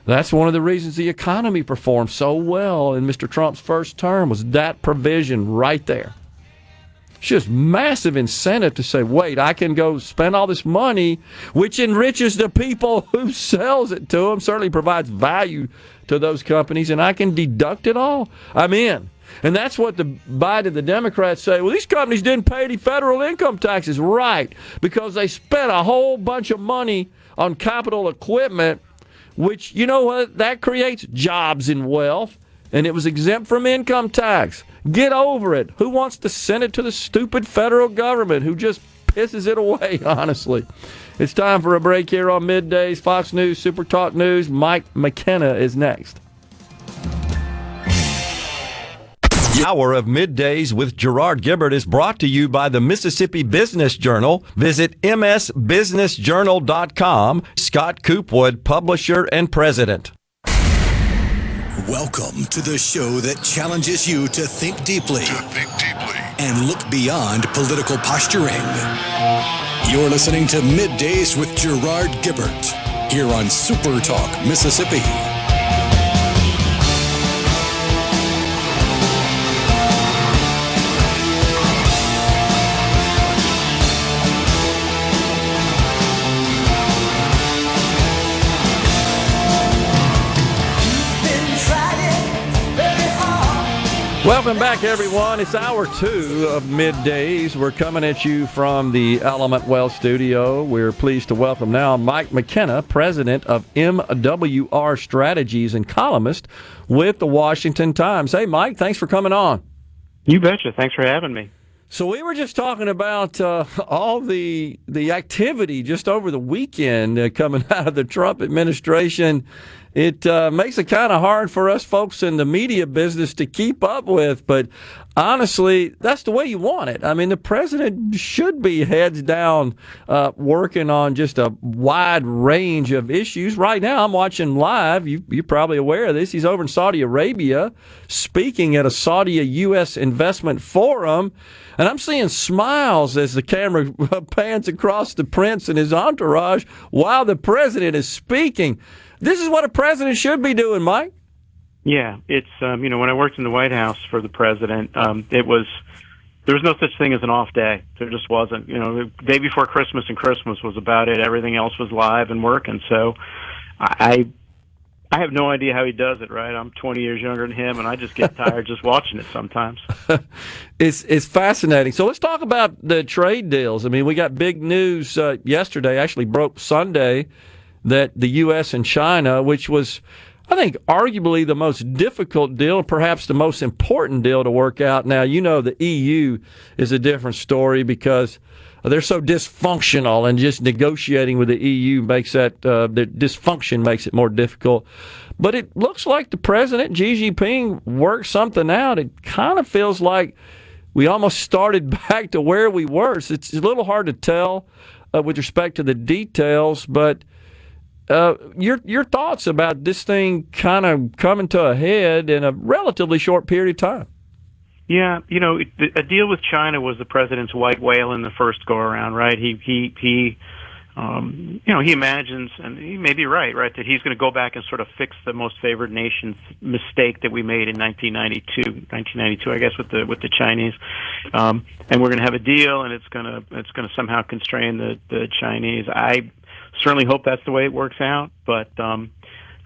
that's one of the reasons the economy performed so well in Mr. Trump's first term was that provision right there. It's just massive incentive to say, wait, I can go spend all this money, which enriches the people who sells it to them, certainly provides value to those companies, and I can deduct it all. I'm in. And that's what the Democrats say. Well, these companies didn't pay any federal income taxes. Right, because they spent a whole bunch of money on capital equipment, which, you know what, that creates jobs and wealth, and it was exempt from income tax. Get over it. Who wants to send it to the stupid federal government who just pisses it away, honestly? It's time for a break here on Middays. Fox News, SuperTalk News. Mike McKenna is next. The hour of Middays with Gerard Gibert is brought to you by the Mississippi Business Journal. Visit msbusinessjournal.com. Scott Coopwood, publisher and president. Welcome to the show that challenges you to think deeply and look beyond political posturing. You're listening to Middays with Gerard Gibert here on SuperTalk, Mississippi. Welcome back, everyone. It's hour 2 of Middays. We're coming at you from the Element Wealth studio. We're pleased to welcome now Mike McKenna, president of MWR Strategies and columnist with the Washington Times. Hey, Mike, thanks for coming on. You betcha. Thanks for having me. So we were just talking about all the activity just over the weekend coming out of the Trump administration. It makes it kind of hard for us folks in the media business to keep up with, but honestly, that's the way you want it. I mean, the president should be heads down working on just a wide range of issues. Right now, I'm watching live. You're probably aware of this. He's over in Saudi Arabia speaking at a Saudi-U.S. investment forum, and I'm seeing smiles as the camera pans across the prince and his entourage while the president is speaking. This is what a president should be doing, Mike. Yeah, it's when I worked in the White House for the president, there was no such thing as an off day. There just wasn't. The day before Christmas and Christmas was about it. Everything else was live and working. So I have no idea how he does it. Right? I'm 20 years younger than him, and I just get tired just watching it sometimes. It's fascinating. So let's talk about the trade deals. I mean, we got big news yesterday. Actually, broke Sunday. That the U.S. and China, which was, I think, arguably the most difficult deal, perhaps the most important deal to work out. Now, the EU is a different story because they're so dysfunctional, and just negotiating with the EU makes that, the dysfunction makes it more difficult. But it looks like the president, Xi Jinping, worked something out. It kind of feels like we almost started back to where we were. So it's a little hard to tell with respect to the details, but your thoughts about this thing kind of coming to a head in a relatively short period of time? Yeah, a deal with China was the president's white whale in the first go around, right? He imagines, and he may be right, that he's going to go back and sort of fix the most favored nation's mistake that we made in 1992, I guess, with the Chinese, and we're going to have a deal, and it's going to somehow constrain the Chinese. I certainly hope that's the way it works out, but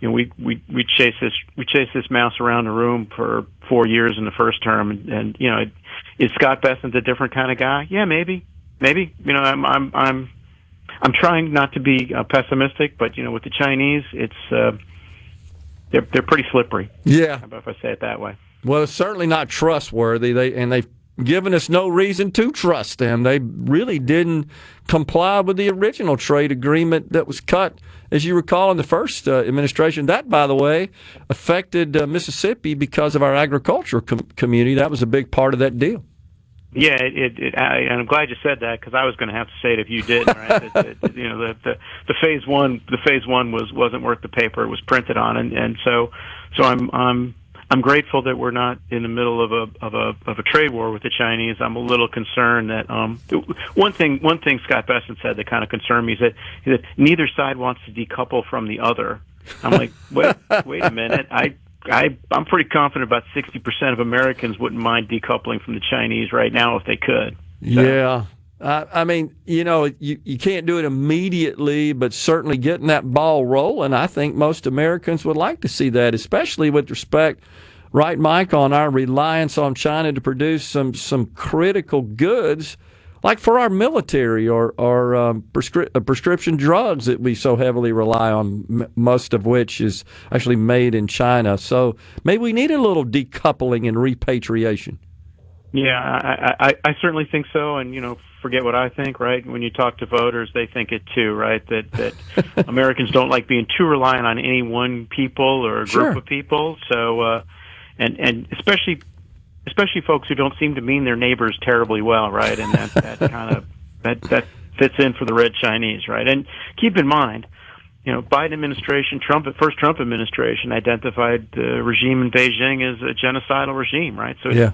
we chase this mouse around the room for 4 years in the first term, and is Scott Bessent a different kind of guy? Yeah, maybe. I'm I'm trying not to be pessimistic, but with the Chinese, it's they're pretty slippery. Yeah. How about if I say it that way? Well, it's certainly not trustworthy. They've given us no reason to trust them. They really didn't comply with the original trade agreement that was cut, as you recall, in the first administration. That, by the way, affected Mississippi because of our agricultural community. That was a big part of that deal. Yeah, and I'm glad you said that because I was going to have to say it if you didn't. Right? The phase one wasn't worth the paper it was printed on, and so I'm grateful that we're not in the middle of a trade war with the Chinese. I'm a little concerned that one thing Scott Bessent said that kind of concerned me is that neither side wants to decouple from the other. I'm like, wait a minute. I'm pretty confident about 60% of Americans wouldn't mind decoupling from the Chinese right now if they could. So. Yeah. I mean, you can't do it immediately, but certainly getting that ball rolling, I think most Americans would like to see that, especially with respect, right, Mike, on our reliance on China to produce some critical goods, like for our military or prescription drugs that we so heavily rely on, most of which is actually made in China. So maybe we need a little decoupling and repatriation. Yeah, I certainly think so, and forget what I think, right? When you talk to voters, they think it too, right? That Americans don't like being too reliant on any one people or a group of people. So, and especially folks who don't seem to mean their neighbors terribly well, right? And that fits in for the red Chinese, right? And keep in mind, Biden administration, first Trump administration identified the regime in Beijing as a genocidal regime, right? So yeah.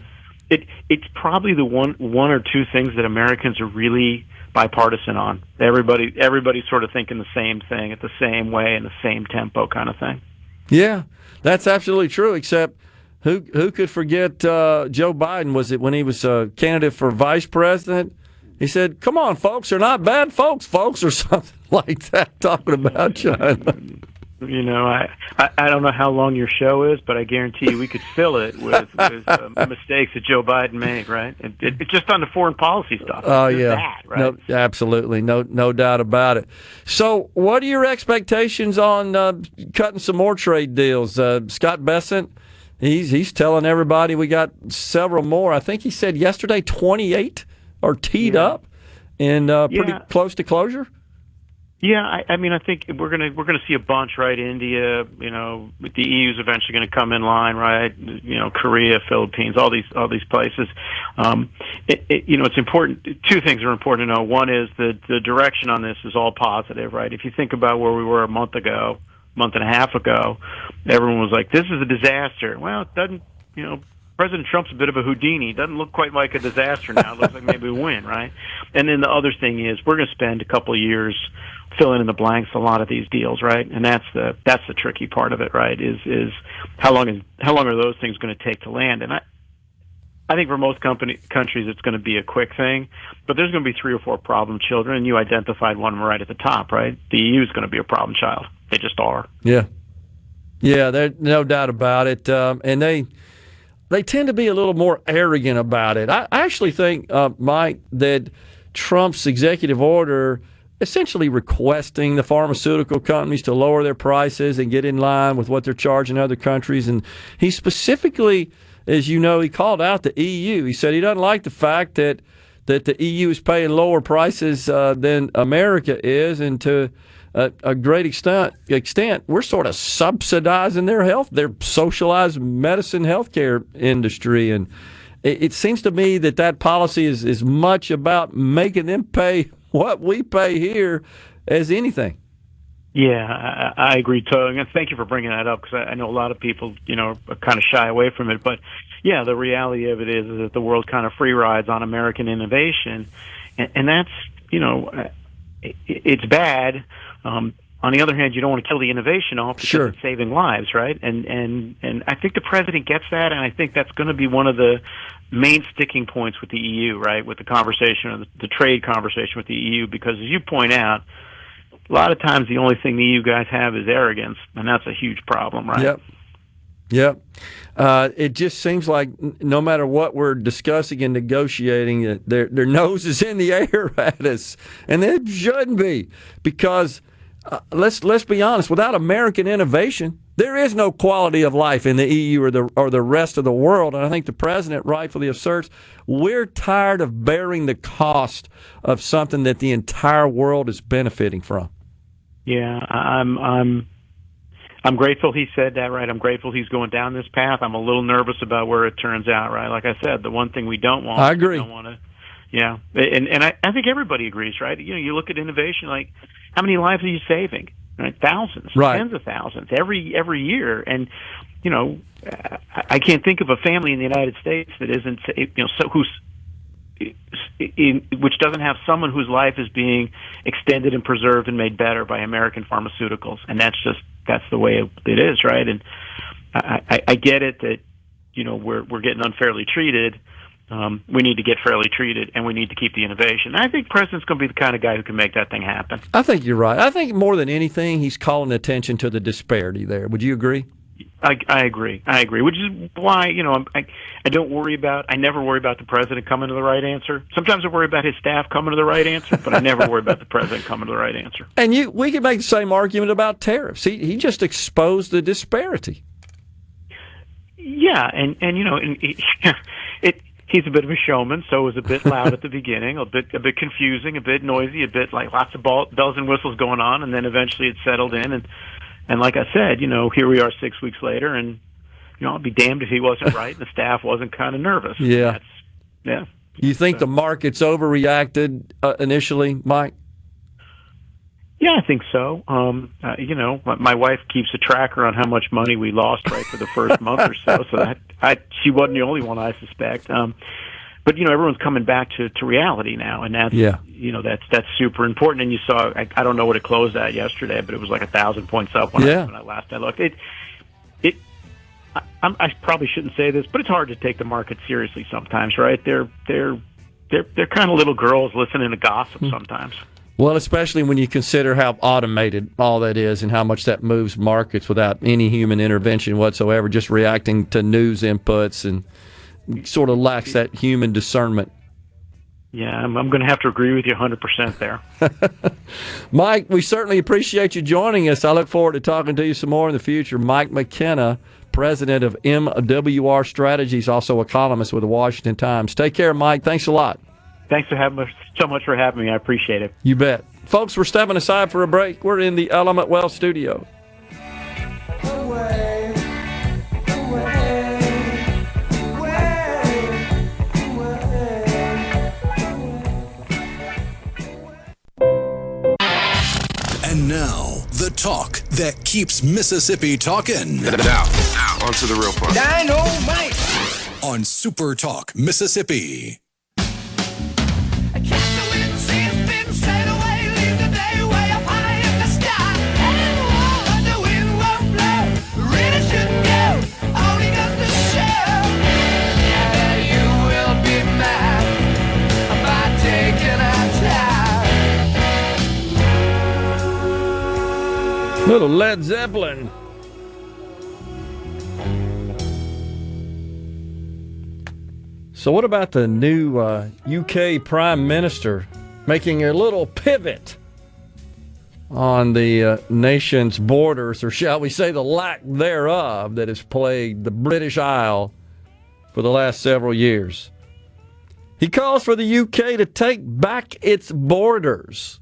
It's probably the one or two things that Americans are really bipartisan on. Everybody's sort of thinking the same thing at the same way in the same tempo kind of thing. Yeah, that's absolutely true, except who could forget Joe Biden? Was it when he was a candidate for vice president? He said, come on, folks, they're not bad folks, or something like that, talking about China. I don't know how long your show is, but I guarantee you we could fill it with mistakes that Joe Biden made, right? It's just on the foreign policy stuff. Oh, yeah. That, right? No, absolutely. No doubt about it. So what are your expectations on cutting some more trade deals? Scott Bessent, he's telling everybody we got several more. I think he said yesterday 28 are teed up and pretty close to closure. Yeah, I mean, I think we're gonna see a bunch, right? India, the EU's eventually going to come in line, right? Korea, Philippines, all these places. It's important. Two things are important to know. One is that the direction on this is all positive, right? If you think about where we were a month and a half ago, everyone was like, "This is a disaster." Well, it doesn't. President Trump's a bit of a Houdini. It doesn't look quite like a disaster now. It looks like maybe we win, right? And then the other thing is we're going to spend a couple of years filling in the blanks a lot of these deals, right? And that's the tricky part of it, right? Is how long are those things going to take to land? And I think for most countries it's going to be a quick thing, but there's going to be 3 or 4 problem children, and you identified one of them right at the top, right? The EU is going to be a problem child. They just are. Yeah, there's no doubt about it, and they tend to be a little more arrogant about it. I actually think, Mike, that Trump's executive order essentially requesting the pharmaceutical companies to lower their prices and get in line with what they're charging other countries. And he specifically, as you know, he called out the EU. He said he doesn't like the fact that the EU is paying lower prices than America is, and to a great extent, we're sort of subsidizing their socialized medicine healthcare industry. And it seems to me that policy is much about making them pay what we pay here as anything. Yeah, I agree totally. And thank you for bringing that up, because I know a lot of people, are kind of shy away from it. But yeah, the reality of it is that the world kind of free rides on American innovation, and that's, it's bad. On the other hand, you don't want to kill the innovation off because it's saving lives, right? And I think the president gets that, and I think that's going to be one of the main sticking points with the EU, right? With the conversation, or the trade conversation with the EU, because as you point out, a lot of times the only thing the EU guys have is arrogance, and that's a huge problem, right? Yep. It just seems like no matter what we're discussing and negotiating, their nose is in the air at us, and it shouldn't be, because let's be honest. Without American innovation, there is no quality of life in the EU or the rest of the world. And I think the president rightfully asserts we're tired of bearing the cost of something that the entire world is benefiting from. Yeah, I'm grateful he said that, right? I'm grateful he's going down this path. I'm a little nervous about where it turns out, right? Like I said, the one thing we don't want. I agree. We don't want to, yeah. And I think everybody agrees, right? You know, you look at innovation, like how many lives are you saving? Right? Thousands, right. Tens of thousands every year. And, you know, I can't think of a family in the United States that isn't, you know, which doesn't have someone whose life is being extended and preserved and made better by American pharmaceuticals. And that's the way it is, right? And I get it that, you know, we're getting unfairly treated. We need to get fairly treated, and we need to keep the innovation. I think the president's going to be the kind of guy who can make that thing happen. I think you're right. I think more than anything, he's calling attention to the disparity there. Would you agree? I agree, which is why, you know, I never worry about the president coming to the right answer. Sometimes I worry about his staff coming to the right answer, but I never worry about the president coming to the right answer. And we could make the same argument about tariffs. He just exposed the disparity. Yeah, and you know, he's a bit of a showman, so it was a bit loud at the beginning, a bit confusing, a bit noisy, a bit like lots of bells and whistles going on, and then eventually it settled in. And like I said, you know, here we are 6 weeks later, and, you know, I'll be damned if he wasn't right and the staff wasn't kind of nervous. Yeah. Yeah. You think the market's overreacted initially, Mike? Yeah, I think so. You know, my wife keeps a tracker on how much money we lost right for the first month or so, so she wasn't the only one, I suspect. But, you know, everyone's coming back to reality now, and that's, you know, that's super important. And you saw, I don't know what it closed at yesterday, but it was like 1,000 points up when I last looked. I probably shouldn't say this, but it's hard to take the market seriously sometimes, right? They're kind of little girls listening to gossip sometimes. Well, especially when you consider how automated all that is and how much that moves markets without any human intervention whatsoever, just reacting to news inputs, and sort of lacks that human discernment. Yeah, I'm going to have to agree with you 100% there. Mike, we certainly appreciate you joining us. I look forward to talking to you some more in the future. Mike McKenna, president of MWR Strategies, also a columnist with the Washington Times. Take care, Mike. Thanks a lot. Thanks so much for having me. I appreciate it. You bet. Folks, we're stepping aside for a break. We're in the Element Wealth studio. And now, the talk that keeps Mississippi talking. Now, onto the real part. Dynamite! On SuperTalk, Mississippi. Little Led Zeppelin. So what about the new UK Prime Minister making a little pivot on the nation's borders, or shall we say the lack thereof, that has plagued the British Isle for the last several years? He calls for the UK to take back its borders.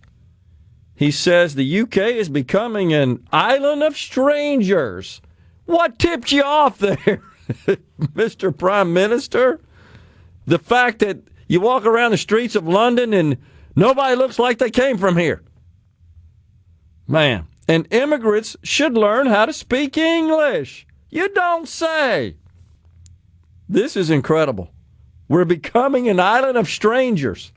He says the UK is becoming an island of strangers. What tipped you off there, Mr. Prime Minister? The fact that you walk around the streets of London and nobody looks like they came from here. Man, and immigrants should learn how to speak English. You don't say. This is incredible. We're becoming an island of strangers.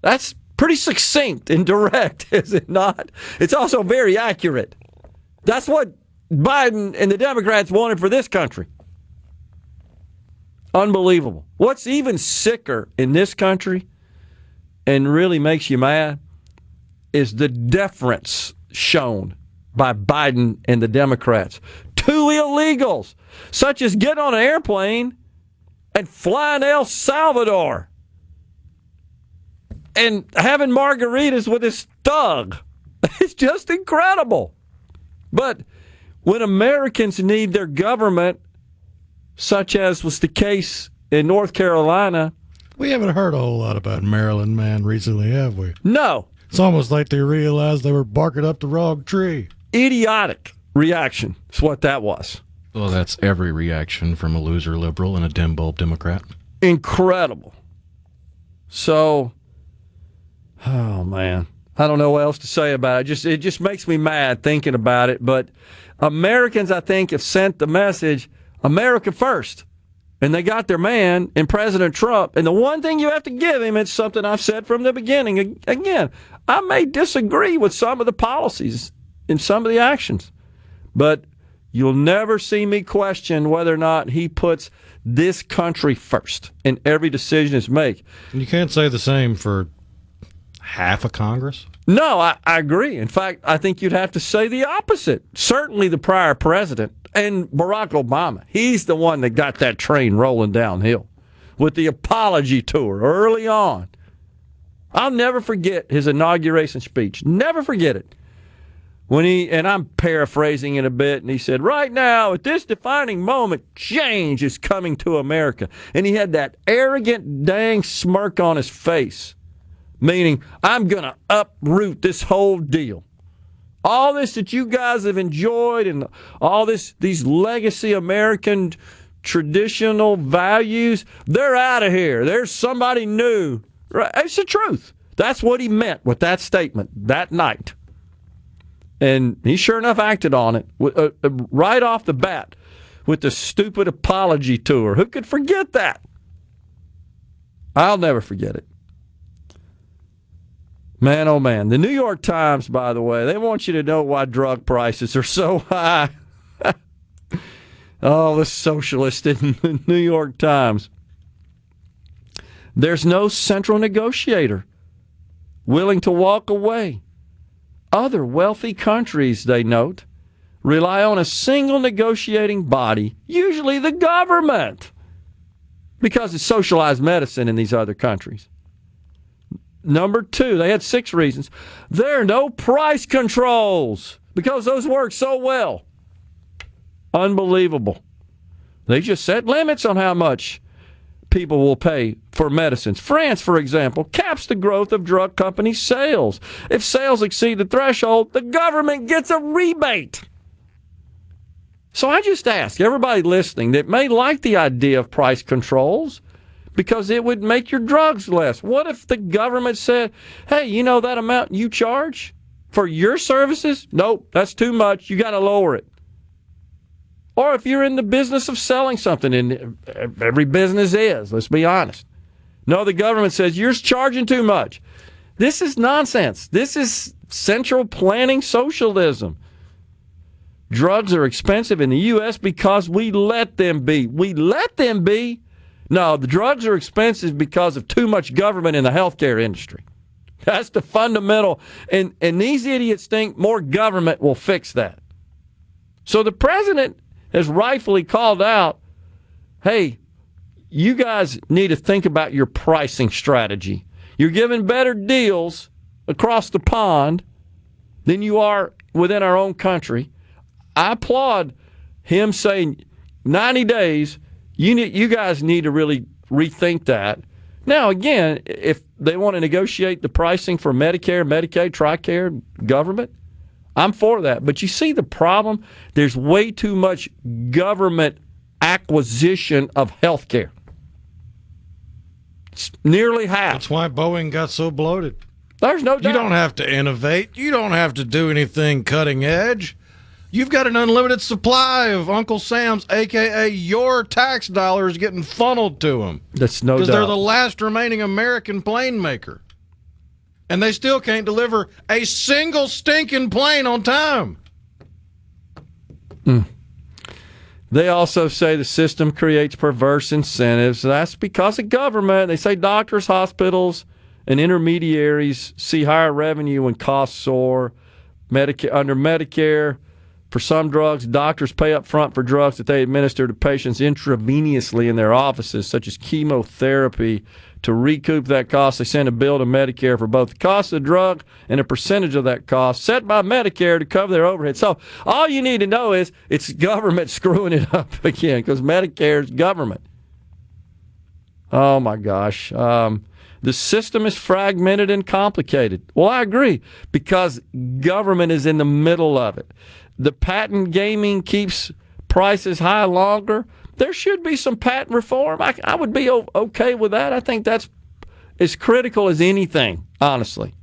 That's pretty succinct and direct, is it not? It's also very accurate. That's what Biden and the Democrats wanted for this country. Unbelievable. What's even sicker in this country and really makes you mad is the deference shown by Biden and the Democrats. 2 illegals, such as getting on an airplane and flying to El Salvador and having margaritas with his thug. It's just incredible. But when Americans need their government, such as was the case in North Carolina. We haven't heard a whole lot about Maryland, man, recently, have we? No. It's almost like they realized they were barking up the wrong tree. Idiotic reaction is what that was. Well, that's every reaction from a loser liberal and a dim bulb Democrat. Incredible. So, oh, man. I don't know what else to say about it. It just makes me mad thinking about it. But Americans, I think, have sent the message, America first. And they got their man in President Trump. And the one thing you have to give him, it's something I've said from the beginning. Again, I may disagree with some of the policies and some of the actions. But you'll never see me question whether or not he puts this country first in every decision is made. You can't say the same for half of Congress? No, I agree. In fact, I think you'd have to say the opposite. Certainly the prior president and Barack Obama. He's the one that got that train rolling downhill with the apology tour early on. I'll never forget his inauguration speech. Never forget it. When and I'm paraphrasing it a bit, and he said, right now, at this defining moment, change is coming to America. And he had that arrogant, dang smirk on his face, meaning, I'm going to uproot this whole deal. All this that you guys have enjoyed and all these legacy American traditional values, they're out of here. There's somebody new. Right? It's the truth. That's what he meant with that statement that night. And he sure enough acted on it right off the bat with the stupid apology tour. Who could forget that? I'll never forget it. Man, oh man. The New York Times, by the way, they want you to know why drug prices are so high. Oh, the socialist in the New York Times. There's no central negotiator willing to walk away. Other wealthy countries, they note, rely on a single negotiating body, usually the government, because it's socialized medicine in these other countries. Number 2, they had 6 reasons. There are no price controls because those work so well. Unbelievable. They just set limits on how much people will pay for medicines. France, for example, caps the growth of drug company sales. If sales exceed the threshold, the government gets a rebate. So I just ask everybody listening that may like the idea of price controls because it would make your drugs less. What if the government said, hey, you know that amount you charge for your services? Nope, that's too much. You got to lower it. Or if you're in the business of selling something, and every business is, let's be honest. No, the government says you're charging too much. This is nonsense. This is central planning socialism. Drugs are expensive in the U.S. because we let them be. We let them be? No, the drugs are expensive because of too much government in the healthcare industry. That's the fundamental. And these idiots think more government will fix that. So the president has rightfully called out, hey, you guys need to think about your pricing strategy. You're giving better deals across the pond than you are within our own country. I applaud him saying 90 days, you guys need to really rethink that. Now, again, if they want to negotiate the pricing for Medicare, Medicaid, TRICARE, government, I'm for that. But you see the problem? There's way too much government acquisition of health care. It's nearly half. That's why Boeing got so bloated. There's no doubt. You don't have to innovate. You don't have to do anything cutting edge. You've got an unlimited supply of Uncle Sam's, a.k.a. your tax dollars getting funneled to them. That's no doubt. Because they're the last remaining American plane maker. And they still can't deliver a single stinking plane on time. They also say the system creates perverse incentives. That's because of government. They say doctors, hospitals, and intermediaries see higher revenue when costs soar. Under Medicare, for some drugs, doctors pay up front for drugs that they administer to patients intravenously in their offices, such as chemotherapy. To recoup that cost, they send a bill to Medicare for both the cost of the drug and a percentage of that cost set by Medicare to cover their overhead. So all you need to know is it's government screwing it up again, because Medicare is government. Oh, my gosh. The system is fragmented and complicated. Well, I agree, because government is in the middle of it. The patent gaming keeps prices high longer. There should be some patent reform. I would be okay with that. I think that's as critical as anything, honestly.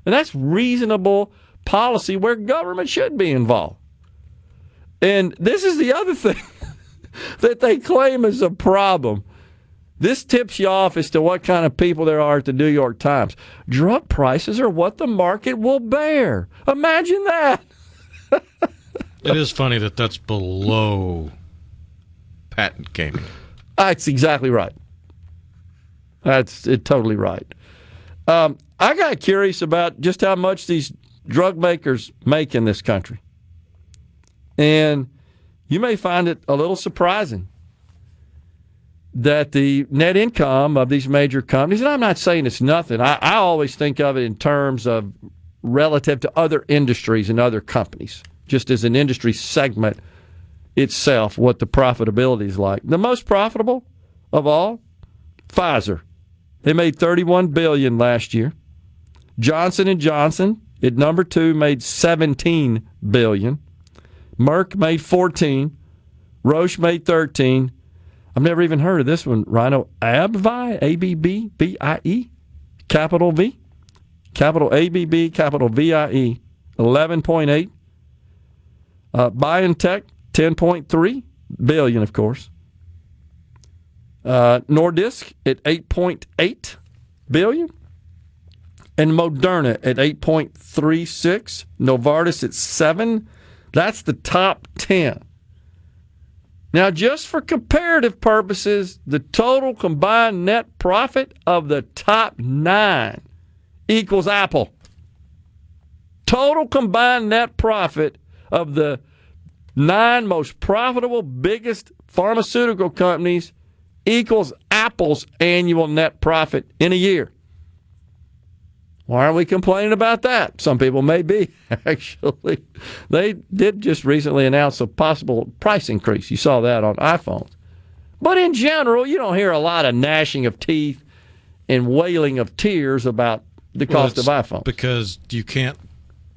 And that's reasonable policy where government should be involved. And this is the other thing that they claim is a problem. This tips you off as to what kind of people there are at the New York Times. Drug prices are what the market will bear. Imagine that. It is funny that that's below patent gaming. That's exactly right. That's totally right. I got curious about just how much these drug makers make in this country. And you may find it a little surprising that the net income of these major companies, and I'm not saying it's nothing, I always think of it in terms of relative to other industries and other companies, just as an industry segment itself, what the profitability is like. The most profitable of all, Pfizer. They made $31 billion last year. Johnson & Johnson, at number 2, made $17 billion. Merck made $14. Roche made $13. I've never even heard of this one, Rhino. AbbVie, A-B-B-B-I-E, capital V, capital A-B-B, capital V-I-E, 11.8. BioNTech, $10.3 billion, of course. Nordisk at $8.8 billion. And Moderna at $8.36. Novartis at $7. That's the top 10. Now, just for comparative purposes, the total combined net profit of the top 9 equals Apple. Total combined net profit of the 9 most profitable, biggest pharmaceutical companies equals Apple's annual net profit in a year. Why aren't we complaining about that? Some people may be, actually. They did just recently announce a possible price increase. You saw that on iPhones. But in general, you don't hear a lot of gnashing of teeth and wailing of tears about the cost of iPhones. Because you can't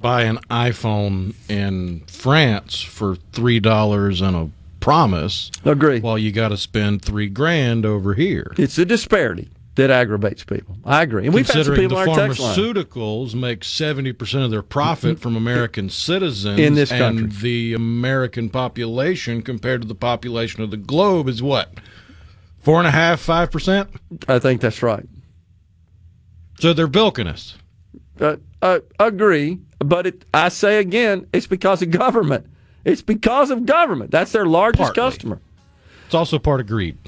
buy an iPhone in France for $3 and a promise. Agree. While you got to spend $3,000 over here. It's a disparity that aggravates people. I agree. And we've had some people on our text line. Pharmaceuticals make 70% of their profit from American citizens in this country. And the American population compared to the population of the globe is what? 4.5%, 5%? I think that's right. So they're bilking us. Agree. But I say again, it's because of government. It's because of government. That's their largest customer. It's also part of greed.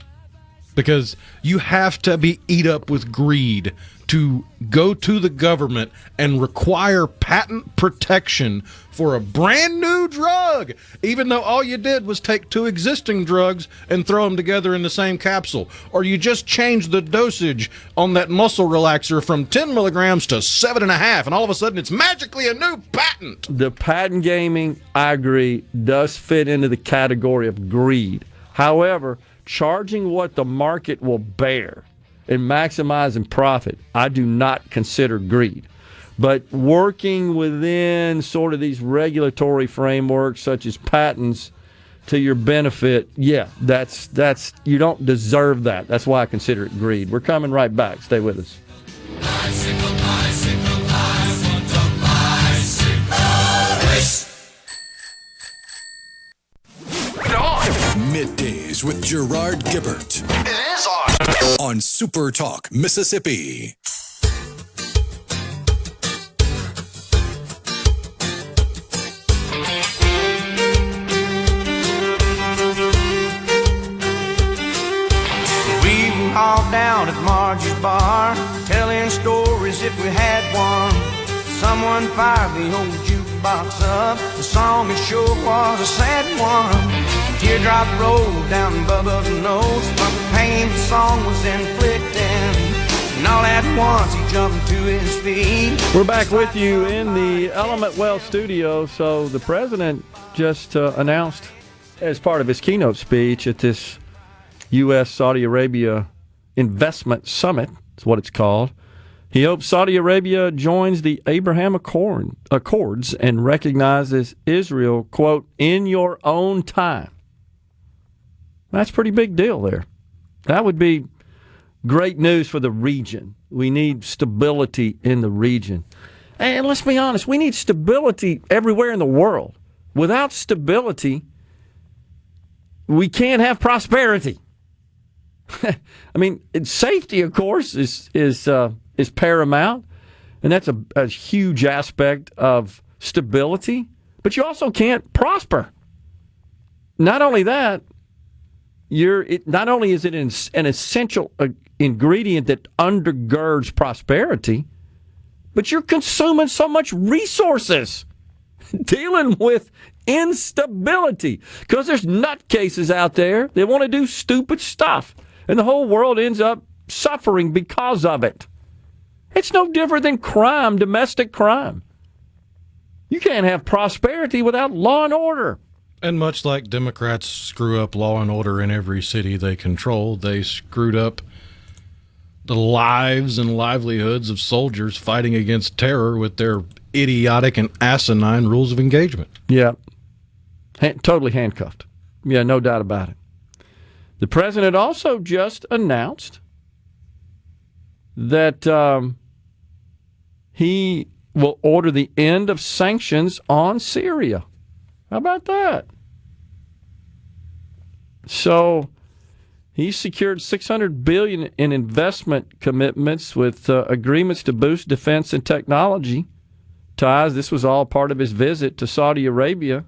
Because you have to be eat up with greed to go to the government and require patent protection for a brand new drug, even though all you did was take 2 existing drugs and throw them together in the same capsule. Or you just changed the dosage on that muscle relaxer from 10 milligrams to 7.5, and all of a sudden it's magically a new patent. The patent gaming, I agree, does fit into the category of greed. However, charging what the market will bear and maximizing profit, I do not consider greed. But working within sort of these regulatory frameworks, such as patents, to your benefit, yeah, that's you don't deserve that. That's why I consider it greed. We're coming right back. Stay with us. Bicycle, bicycle, I want a bicycle race. Middays with Gerard Gibert. It is on. On SuperTalk, Mississippi. We were all down at Margie's bar, telling stories if we had one. Someone fired the old jukebox box up. The song it sure was a sad one. Teardrop rolled down Bubba's nose from the pain the song was inflicting. And all at once he jumped to his feet. We're back with you in the Element Well studio. So the president just announced, as part of his keynote speech at this U.S. Saudi Arabia Investment Summit, is what it's called, he hopes Saudi Arabia joins the Abraham Accords and recognizes Israel, quote, in your own time. That's a pretty big deal there. That would be great news for the region. We need stability in the region. And let's be honest, we need stability everywhere in the world. Without stability, we can't have prosperity. I mean, safety, of course, is paramount, and that's a huge aspect of stability. But you also can't prosper. Not only that, not only is it an essential ingredient that undergirds prosperity, but you're consuming so much resources dealing with instability, because there's nutcases out there that want to do stupid stuff, and the whole world ends up suffering because of it. It's no different than crime, domestic crime. You can't have prosperity without law and order. And much like Democrats screw up law and order in every city they control, they screwed up the lives and livelihoods of soldiers fighting against terror with their idiotic and asinine rules of engagement. Yeah. Totally handcuffed. Yeah, no doubt about it. The president also just announced that he will order the end of sanctions on Syria. How about that? So he secured $600 billion in investment commitments with agreements to boost defense and technology ties. This was all part of his visit to Saudi Arabia.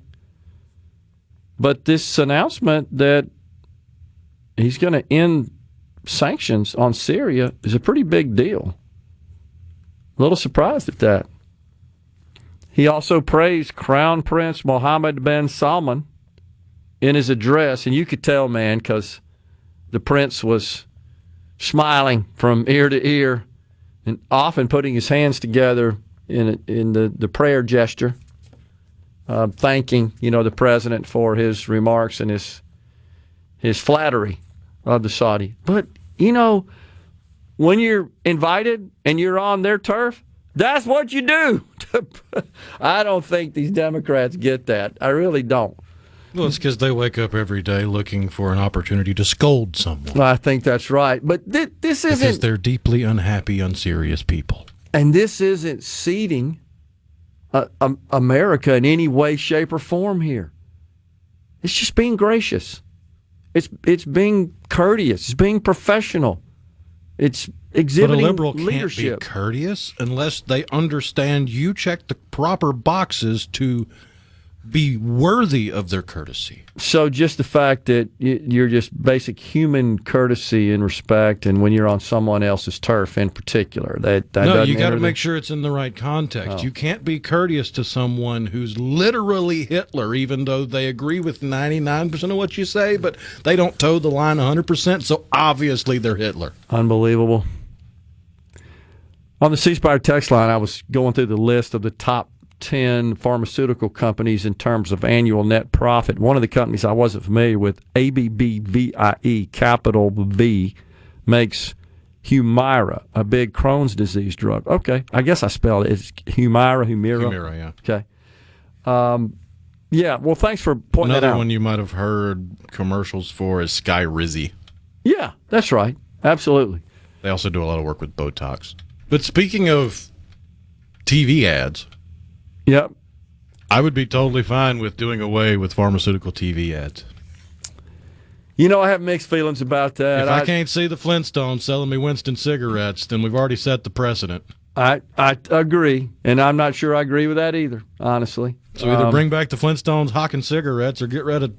But this announcement that he's going to end sanctions on Syria is a pretty big deal. A little surprised at that. He also praised Crown Prince Mohammed bin Salman in his address, and you could tell, man, because the prince was smiling from ear to ear and often putting his hands together in the prayer gesture, thanking the president for his remarks and his flattery of the Saudi. But when you're invited and you're on their turf, that's what you do. I don't think these Democrats get that. I really don't. Well, it's because they wake up every day looking for an opportunity to scold someone. I think that's right. But this isn't... Because they're deeply unhappy, unserious people. And this isn't seeding America in any way, shape, or form here. It's just being gracious. It's being courteous. It's being professional. It's exhibiting leadership. But a liberal leadership. can't be courteous unless they understand you check the proper boxes to be worthy of their courtesy. So just the fact that you're just basic human courtesy and respect, and when you're on someone else's turf in particular, that no, doesn't you got to enter make sure it's in the right context. Oh. You can't be courteous to someone who's literally Hitler, even though they agree with 99% of what you say, but they don't toe the line 100%, so obviously they're Hitler. Unbelievable. On the C Spire text line, I was going through the list of the top 10 pharmaceutical companies in terms of annual net profit. One of the companies I wasn't familiar with, ABBVIE, capital V, makes Humira, a big Crohn's disease drug. Okay, I guess I spelled it. It's Humira. Humira, yeah. Okay. Yeah, well, thanks for pointing that out. Another one you might have heard commercials for is Skyrizi. Yeah, that's right. Absolutely. They also do a lot of work with Botox. But speaking of TV ads... Yep. I would be totally fine with doing away with pharmaceutical TV ads. I have mixed feelings about that. If I can't see the Flintstones selling me Winston cigarettes, then we've already set the precedent. I agree, and I'm not sure I agree with that either, honestly. So either bring back the Flintstones hawking cigarettes or get rid of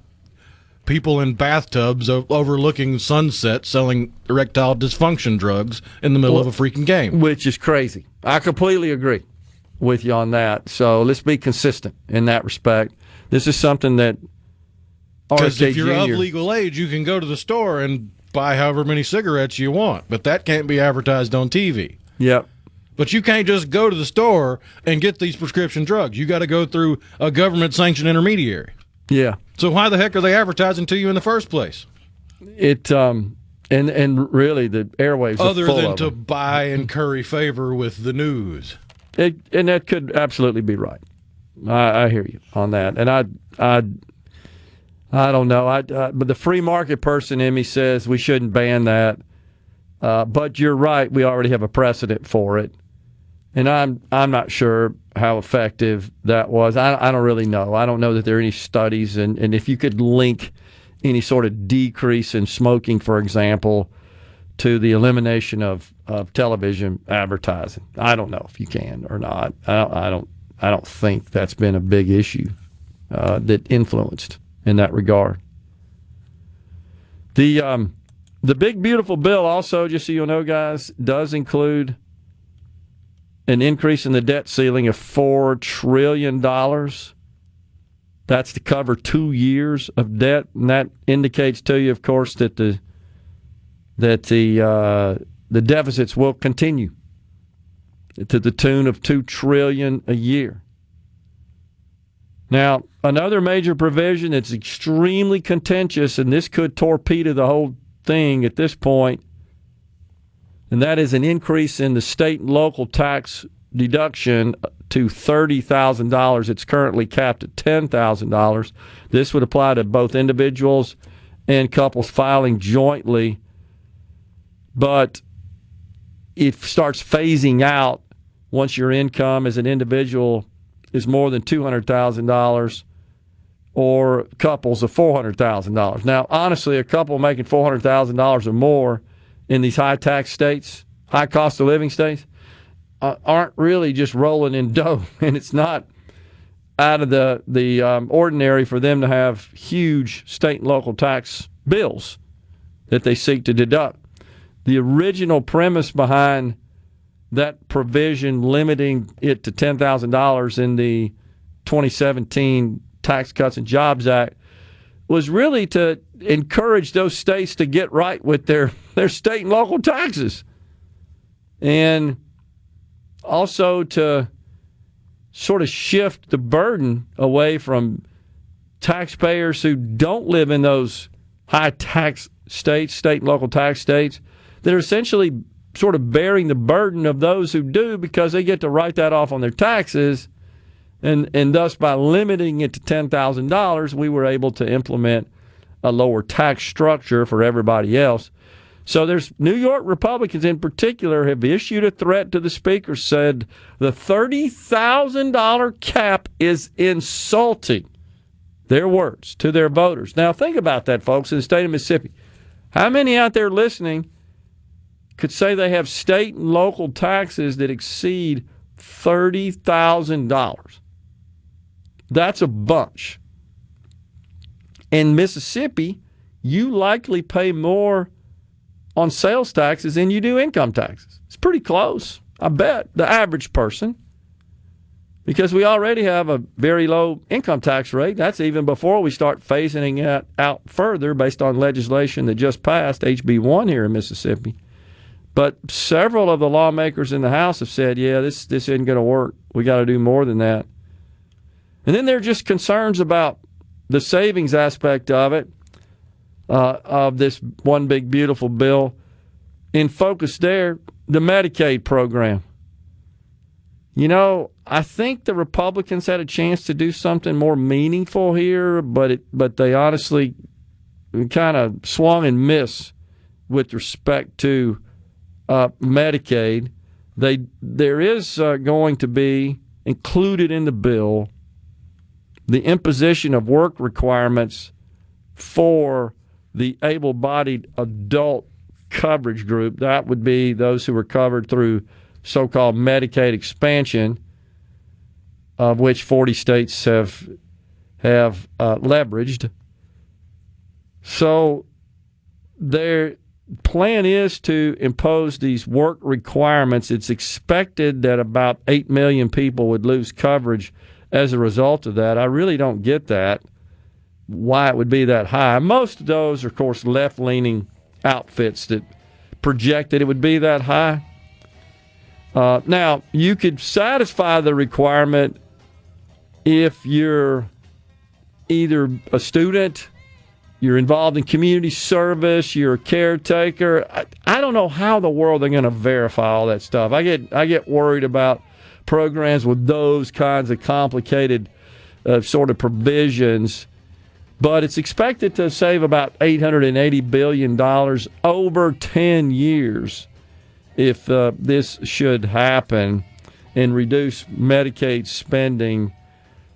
people in bathtubs overlooking sunset selling erectile dysfunction drugs in the middle of a freaking game. Which is crazy. I completely agree. with you on that. So let's be consistent in that respect. This is something that because RFK if you're Jr. of legal age, you can go to the store and buy however many cigarettes you want, but that can't be advertised on TV. Yep. But you can't just go to the store and get these prescription drugs. You got to go through a government-sanctioned intermediary. Yeah. So why the heck are they advertising to you in the first place? It and really the airwaves other are full than of to them. buy and curry favor with the news. And that could absolutely be right. I hear you on that, and I don't know. But the free market person in me says we shouldn't ban that. But you're right. We already have a precedent for it, and I'm not sure how effective that was. I don't really know. I don't know that there are any studies, and if you could link any sort of decrease in smoking, for example, to the elimination of television advertising. I don't know if you can or not. I don't think that's been a big issue that influenced in that regard. The big beautiful bill also, just so you know, guys, does include an increase in the debt ceiling of $4 trillion. That's to cover 2 years of debt, and that indicates to you, of course, that the deficits will continue to the tune of $2 trillion a year. Now, another major provision that's extremely contentious, and this could torpedo the whole thing at this point, and that is an increase in the state and local tax deduction to $30,000. It's currently capped at $10,000. This would apply to both individuals and couples filing jointly, but it starts phasing out once your income as an individual is more than $200,000 or couples of $400,000. Now, honestly, a couple making $400,000 or more in these high tax states, high cost of living states, aren't really just rolling in dough, and it's not out of the ordinary for them to have huge state and local tax bills that they seek to deduct. The original premise behind that provision limiting it to $10,000 in the 2017 Tax Cuts and Jobs Act was really to encourage those states to get right with their state and local taxes, and also to sort of shift the burden away from taxpayers who don't live in those high tax states, state and local tax states, that are essentially sort of bearing the burden of those who do, because they get to write that off on their taxes. And thus, by limiting it to $10,000, we were able to implement a lower tax structure for everybody else. So there's New York Republicans in particular have issued a threat to the Speaker, said the $30,000 cap is insulting, their words, to their voters. Now think about that, folks, in the state of Mississippi. How many out there listening could say they have state and local taxes that exceed $30,000? That's a bunch. In Mississippi, you likely pay more on sales taxes than you do income taxes. It's pretty close, I bet, the average person, because we already have a very low income tax rate. That's even before we start phasing it out further based on legislation that just passed, HB 1 here in Mississippi. But several of the lawmakers in the House have said, yeah, this isn't going to work. We got to do more than that. And then there are just concerns about the savings aspect of it, of this one big beautiful bill. In focus there, the Medicaid program. You know, I think the Republicans had a chance to do something more meaningful here, but they honestly kind of swung and missed with respect to Medicaid. There is going to be included in the bill the imposition of work requirements for the able-bodied adult coverage group. That would be those who are covered through so-called Medicaid expansion, of which 40 states have leveraged. So there plan is to impose these work requirements. It's expected that about 8 million people would lose coverage as a result of that. I really don't get that, why it would be that high. Most of those are, of course, left-leaning outfits that project that it would be that high. Now, you could satisfy the requirement if you're either a student, you're involved in community service, you're a caretaker. I don't know how the world they're going to verify all that stuff. I get worried about programs with those kinds of complicated sort of provisions. But it's expected to save about $880 billion over 10 years if this should happen and reduce Medicaid spending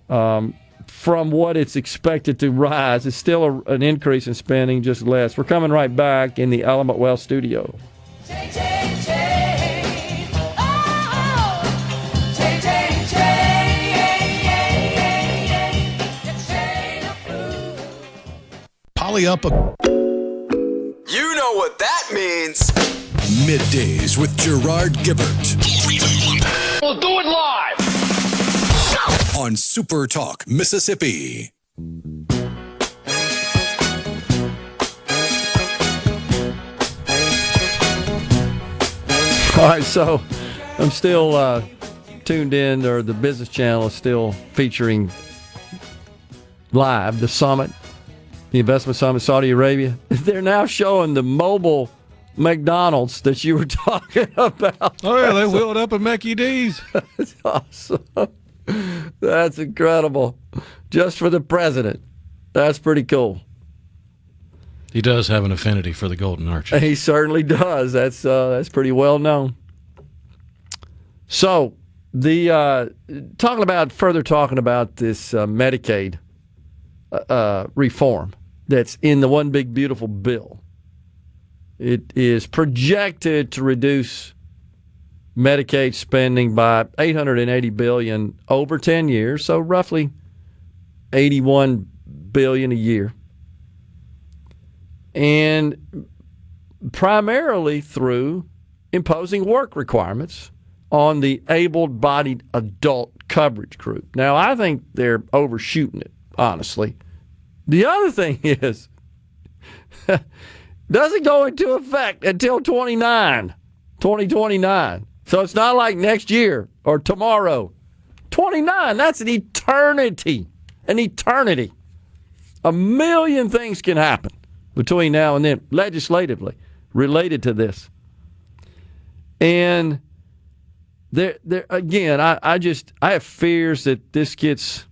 from what it's expected to rise. It's still an increase in spending, just less. We're coming right back in the Element Wealth studio. Poly up a... You know what that means. Middays with Gerard Gibert. We'll do it live. On SuperTalk, Mississippi. All right, so I'm still tuned in, or the Business Channel is still featuring live the summit, the investment summit, Saudi Arabia. They're now showing the mobile McDonald's that you were talking about. Oh, yeah, they wheeled up at Mickey D's. That's awesome. That's incredible. Just for the president. That's pretty cool. He does have an affinity for the Golden Arches. He certainly does. That's pretty well known. So, the talking about this Medicaid reform that's in the One Big Beautiful Bill. It is projected to reduce Medicaid spending by $880 billion over 10 years, so roughly $81 billion a year. And primarily through imposing work requirements on the able-bodied adult coverage group. Now, I think they're overshooting it, honestly. The other thing is, doesn't go into effect until 2029. So it's not like next year or tomorrow. 29, that's an eternity. An eternity. A million things can happen between now and then, legislatively, related to this. And there again, I have fears that this gets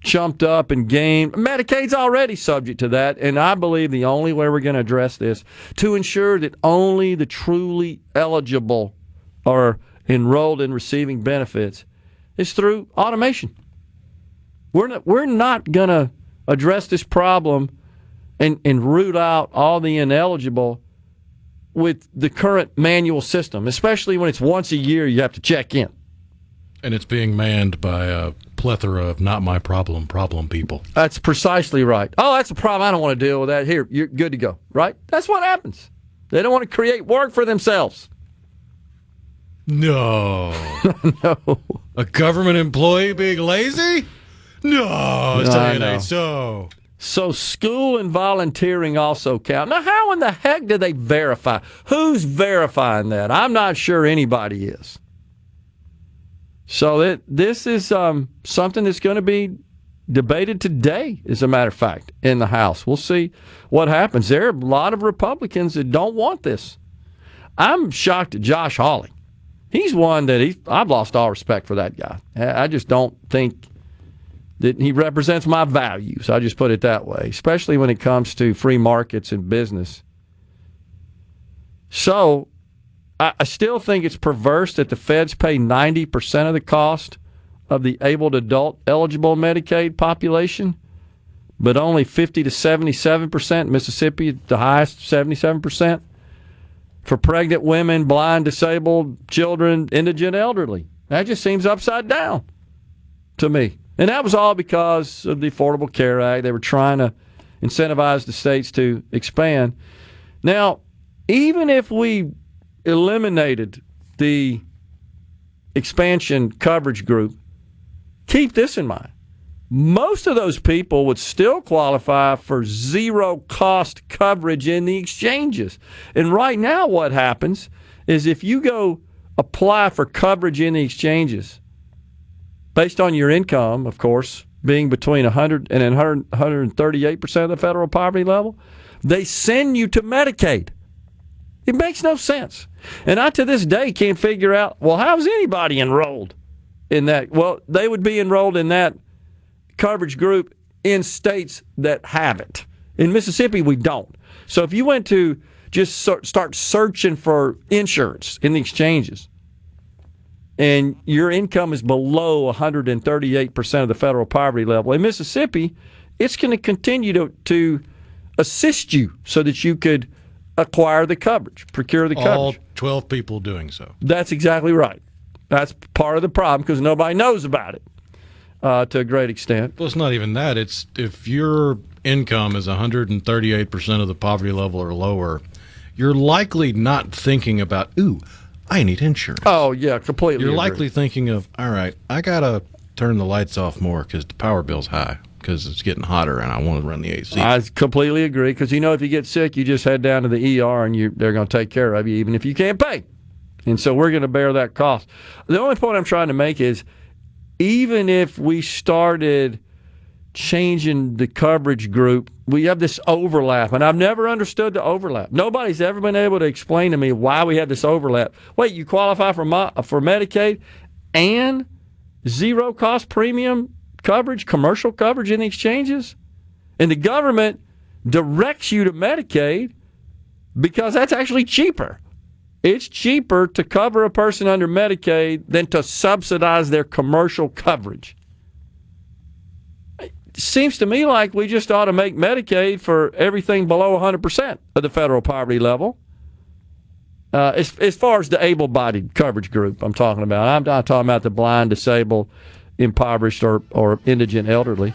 chumped up and gamed. Medicaid's already subject to that, and I believe the only way we're going to address this to ensure that only the truly eligible are enrolled in receiving benefits is through automation. We're not going to address this problem and root out all the ineligible with the current manual system, especially when it's once a year you have to check in. And it's being manned by a plethora of not my problem people. That's precisely right. Oh, that's a problem. I don't want to deal with that. Here, you're good to go, right? That's what happens. They don't want to create work for themselves. No. No. A government employee being lazy? No, it's ain't so. So school and volunteering also count. Now, how in the heck do they verify? Who's verifying that? I'm not sure anybody is. So this is something that's going to be debated today, as a matter of fact, in the House. We'll see what happens. There are a lot of Republicans that don't want this. I'm shocked at Josh Hawley. He's one that I've lost all respect for that guy. I just don't think that he represents my values. I just put it that way, especially when it comes to free markets and business. So I still think it's perverse that the feds pay 90% of the cost of the able adult eligible Medicaid population, but only 50 to 77%. Mississippi, the highest, 77%. For pregnant women, blind, disabled, children, indigent, elderly. That just seems upside down to me. And that was all because of the Affordable Care Act. They were trying to incentivize the states to expand. Now, even if we eliminated the expansion coverage group, keep this in mind. Most of those people would still qualify for zero-cost coverage in the exchanges. And right now what happens is if you go apply for coverage in the exchanges, based on your income, of course, being between 100 and 138% of the federal poverty level, they send you to Medicaid. It makes no sense. And I, to this day, can't figure out, well, how's anybody enrolled in that? Well, they would be enrolled in that coverage group in states that have it. In Mississippi, we don't. So if you went to just start searching for insurance in the exchanges and your income is below 138% of the federal poverty level, in Mississippi, it's going to continue to assist you so that you could acquire the coverage, procure the coverage. All 12 people doing so. That's exactly right. That's part of the problem because nobody knows about it. To a great extent. Well, it's not even that. It's if your income is 138% of the poverty level or lower, you're likely not thinking about, I need insurance. Oh, yeah, completely. You're agree. likely thinking of, all right, I got to turn the lights off more because the power bill's high because it's getting hotter and I want to run the AC. I completely agree because, if you get sick, you just head down to the ER and they're going to take care of you even if you can't pay. And so we're going to bear that cost. The only point I'm trying to make is even if we started changing the coverage group, we have this overlap, and I've never understood the overlap. Nobody's ever been able to explain to me why we have this overlap. Wait, you qualify for Medicaid and zero-cost premium coverage, commercial coverage in the exchanges? And the government directs you to Medicaid because that's actually cheaper. It's cheaper to cover a person under Medicaid than to subsidize their commercial coverage. It seems to me like we just ought to make Medicaid for everything below 100% of the federal poverty level. As far as the able-bodied coverage group I'm talking about. I'm not talking about the blind, disabled, impoverished, or indigent elderly.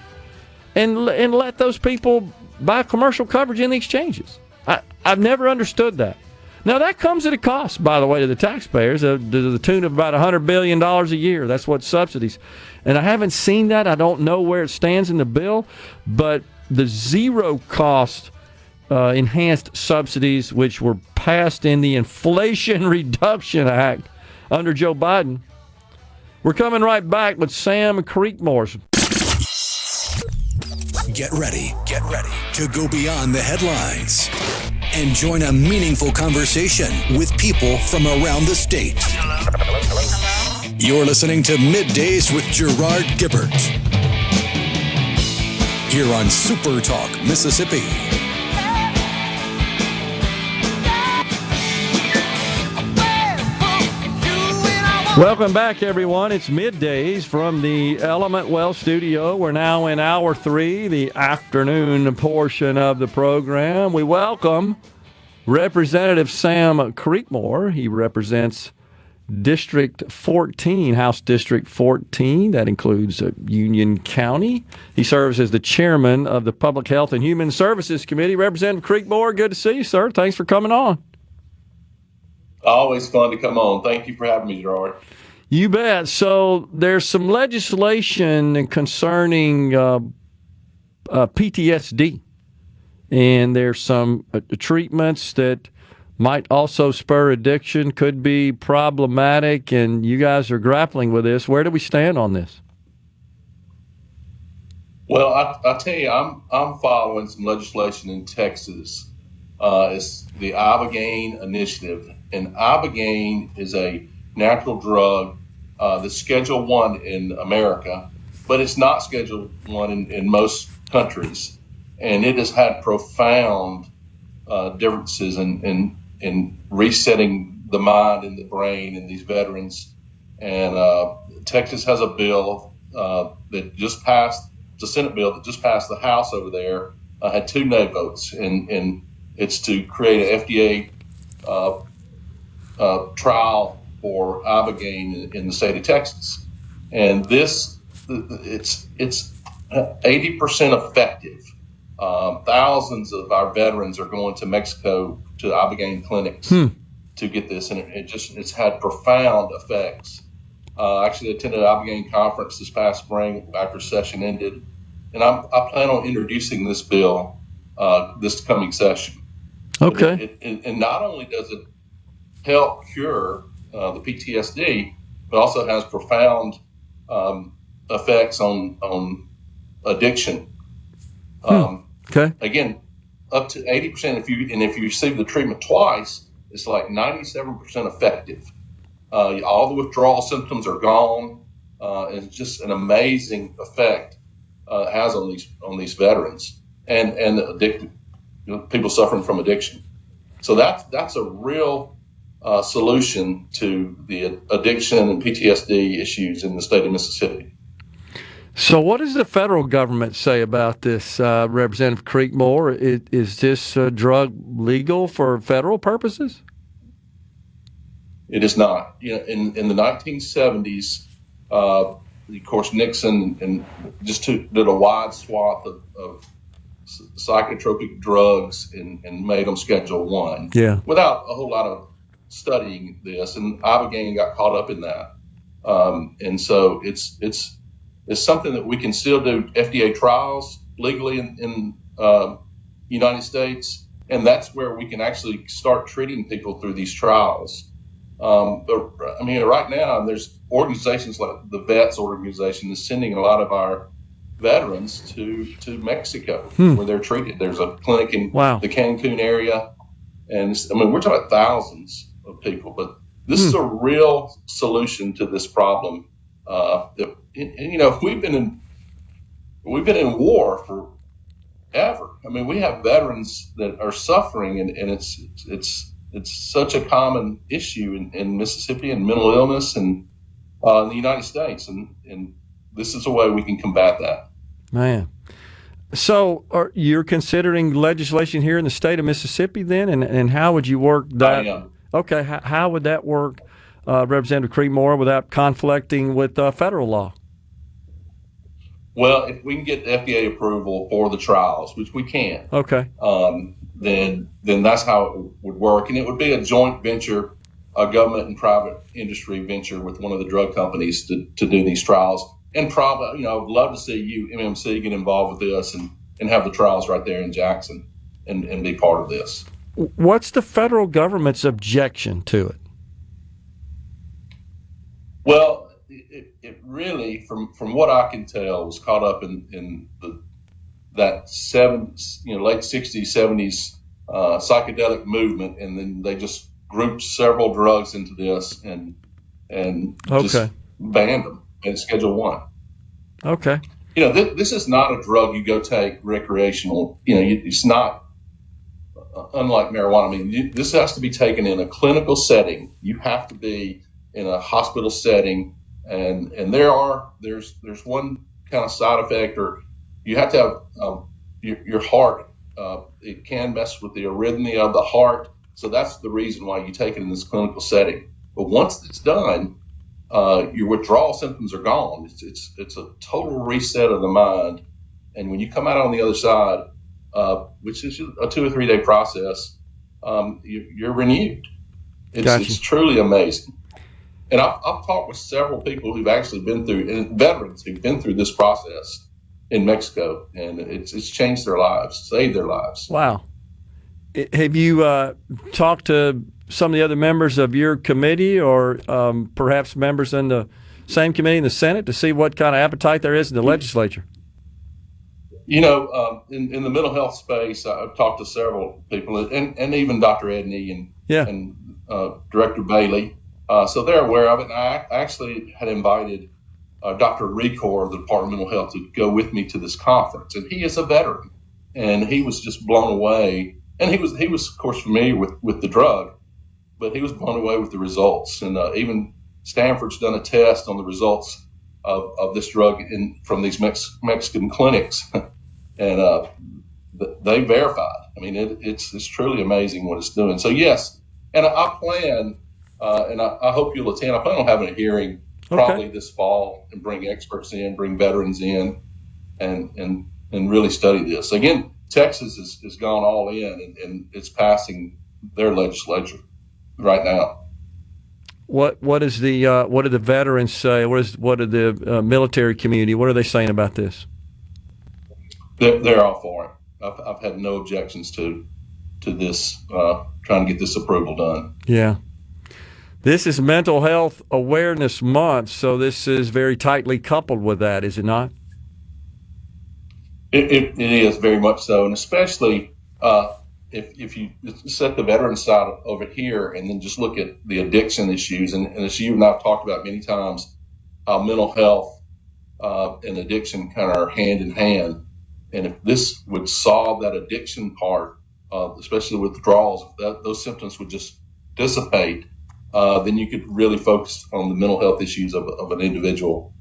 And let those people buy commercial coverage in the exchanges. I've never understood that. Now, that comes at a cost, by the way, to the taxpayers, to the tune of about $100 billion a year. That's what subsidies. And I haven't seen that. I don't know where it stands in the bill. But the zero-cost enhanced subsidies, which were passed in the Inflation Reduction Act under Joe Biden, we're coming right back with Sam Creekmore. Get ready to go beyond the headlines and join a meaningful conversation with people from around the state. You're listening to MidDays with Gerard Gibert here on SuperTalk, Mississippi. Welcome back, everyone. It's MidDays from the Element Well studio. We're now in hour 3, the afternoon portion of the program. We welcome Representative Sam Creekmore. He represents District 14, House District 14. That includes Union County. He serves as the chairman of the Public Health and Human Services Committee. Representative Creekmore, good to see you, sir. Thanks for coming on. Always fun to come on. Thank you for having me, Gerard. You bet. So there's some legislation concerning PTSD, and there's some treatments that might also spur addiction, could be problematic, and you guys are grappling with this. Where do we stand on this? Well, I tell you, I'm following some legislation in Texas. It's the Ibogaine Initiative. And Ibogaine is a natural drug that's Schedule 1 in America, but it's not Schedule 1 in most countries. And it has had profound differences in resetting the mind and the brain in these veterans. And Texas has a bill that just passed, it's a Senate bill that just passed the House over there, had 2 nay votes, and it's to create an FDA trial for Ibogaine in the state of Texas, and it's 80% effective. Thousands of our veterans are going to Mexico to Ibogaine clinics to get this, and it's had profound effects. I actually attended an Ibogaine conference this past spring after session ended, and I plan on introducing this bill this coming session. Okay. And not only does it help cure the PTSD, but also has profound effects on addiction. Okay. Again, up to 80%. If you receive the treatment twice, it's like 97% effective. All the withdrawal symptoms are gone. It's just an amazing effect it has on these veterans and addicted people suffering from addiction. So that's a real solution to the addiction and PTSD issues in the state of Mississippi. So what does the federal government say about this, Representative Creekmore? Is this drug legal for federal purposes? It is not. In the 1970s, of course, Nixon and just did a wide swath of psychotropic drugs and made them Schedule I. Yeah. Without a whole lot of studying this, and Ibogaine got caught up in that. And so it's something that we can still do FDA trials legally in United States, and that's where we can actually start treating people through these trials. But I mean, right now there's organizations like the Vets organization is sending a lot of our veterans to Mexico where they're treated. There's a clinic in the Cancun area, and we're talking about thousands of people, but this is a real solution to this problem. We've been in war forever. I mean, we have veterans that are suffering, and it's such a common issue in Mississippi, and mental illness and in the United States, and this is a way we can combat that. Man. So you're considering legislation here in the state of Mississippi then, and how would you work that? I am. Okay, how would that work, Representative Creekmore, without conflicting with federal law? Well, if we can get FDA approval for the trials, which we can, okay, then that's how it would work, and it would be a joint venture, a government and private industry venture with one of the drug companies to do these trials. And probably, I would love to see you, MMC, get involved with this and have the trials right there in Jackson and be part of this. What's the federal government's objection to it? Well, it really, from what I can tell, was caught up in that late 60s, 70s psychedelic movement, and then they just grouped several drugs into this and just banned them in Schedule I. Okay. This is not a drug you go take recreational. It's not unlike marijuana. I mean, this has to be taken in a clinical setting. You have to be in a hospital setting, and there's one kind of side effect, or you have to have your heart. It can mess with the arrhythmia of the heart, so that's the reason why you take it in this clinical setting. But once it's done, your withdrawal symptoms are gone. It's a total reset of the mind, and when you come out on the other side, which is a 2 or 3 day process, you're renewed. It's truly amazing. And I've talked with several people who've actually been through, and veterans who've been through this process in Mexico, and it's changed their lives, saved their lives. Wow. Have you talked to some of the other members of your committee, or perhaps members in the same committee in the Senate, to see what kind of appetite there is in the legislature? In the mental health space, I've talked to several people, and even Dr. Edney and Director Bailey. So they're aware of it. And I actually had invited Dr. Recor of the Department of Mental Health to go with me to this conference. And he is a veteran, and he was just blown away. And he was of course familiar with the drug, but he was blown away with the results. And even Stanford's done a test on the results of this drug from these Mexican clinics, and they verified. I mean, it's truly amazing what it's doing. So yes, and I plan, and I hope you'll attend. I plan on having a hearing probably this fall and bring experts in, bring veterans in, and really study this. Again, Texas has gone all in, and it's passing their legislature right now. What is the what do the veterans say? What are the military community? What are they saying about this? They're all for it. I've had no objections to this, trying to get this approval done. Yeah. This is Mental Health Awareness Month, so this is very tightly coupled with that, is it not? It is very much so, and especially if you set the veteran side over here and then just look at the addiction issues, and as you and I've talked about many times, how mental health and addiction kind of are hand in hand. And if this would solve that addiction part, especially withdrawals, those symptoms would just dissipate, then you could really focus on the mental health issues of an individual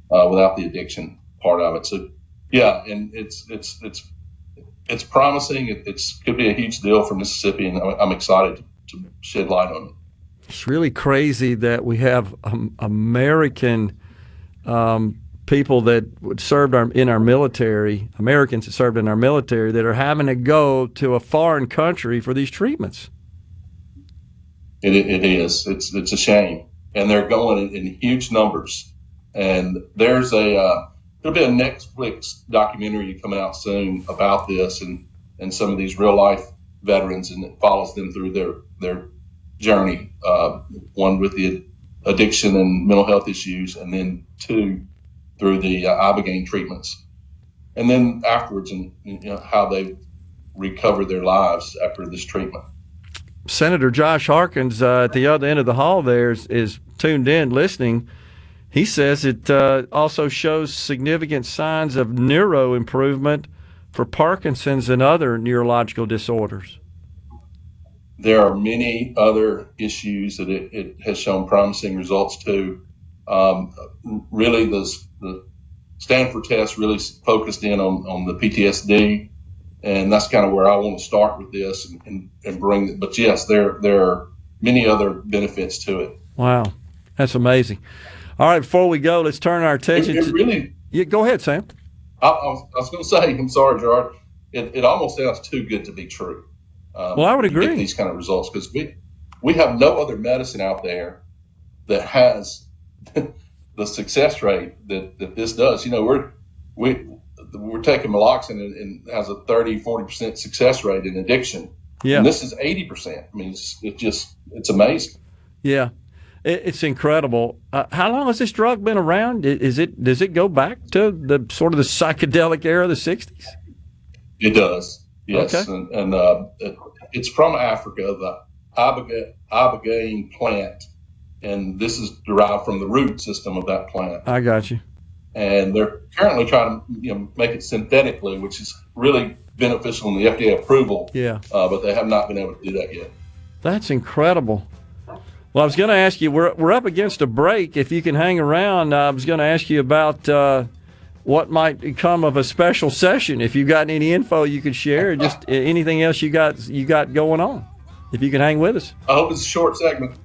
without the addiction part of it. So, yeah, and it's promising. It could be a huge deal for Mississippi, and I'm excited to shed light on it. It's really crazy that we have American people that served in our military, Americans that served in our military, that are having to go to a foreign country for these treatments. It is. It's a shame, and they're going in huge numbers. And there's there'll be a Netflix documentary coming out soon about this and some of these real life veterans, and it follows them through their journey. One with the addiction and mental health issues, and then two through the Ibogaine treatments, and then afterwards, and how they recover their lives after this treatment. Senator Josh Harkins at the other end of the hall there is tuned in listening. He says it also shows significant signs of neuro improvement for Parkinson's and other neurological disorders. There are many other issues that it has shown promising results to. Really, the Stanford test really focused in on the PTSD, and that's kind of where I want to start with this and bring it. But yes, there are many other benefits to it. Wow, that's amazing. All right, before we go, let's turn our attention to really. Yeah, go ahead, Sam. I was going to say, I'm sorry, Gerard. It almost sounds too good to be true. Well, I would agree. To get these kind of results, because we have no other medicine out there that has the success rate that this does. We're taking Meloxicam and has a 30-40% success rate in addiction. Yeah, and this is 80%. I mean, it's amazing. Yeah. It's incredible. How long has this drug been around? Does it go back to the sort of the psychedelic era of the 60s? It does, yes. Okay. And it's from Africa, the Ibogaine plant, and this is derived from the root system of that plant. I got you. And they're currently trying to make it synthetically, which is really beneficial in the FDA approval. Yeah. But they have not been able to do that yet. That's incredible. Well, I was going to ask you, we're up against a break. If you can hang around, I was going to ask you about what might become of a special session. If you've got any info you could share, just anything else you got going on. If you can hang with us. I hope it's a short segment.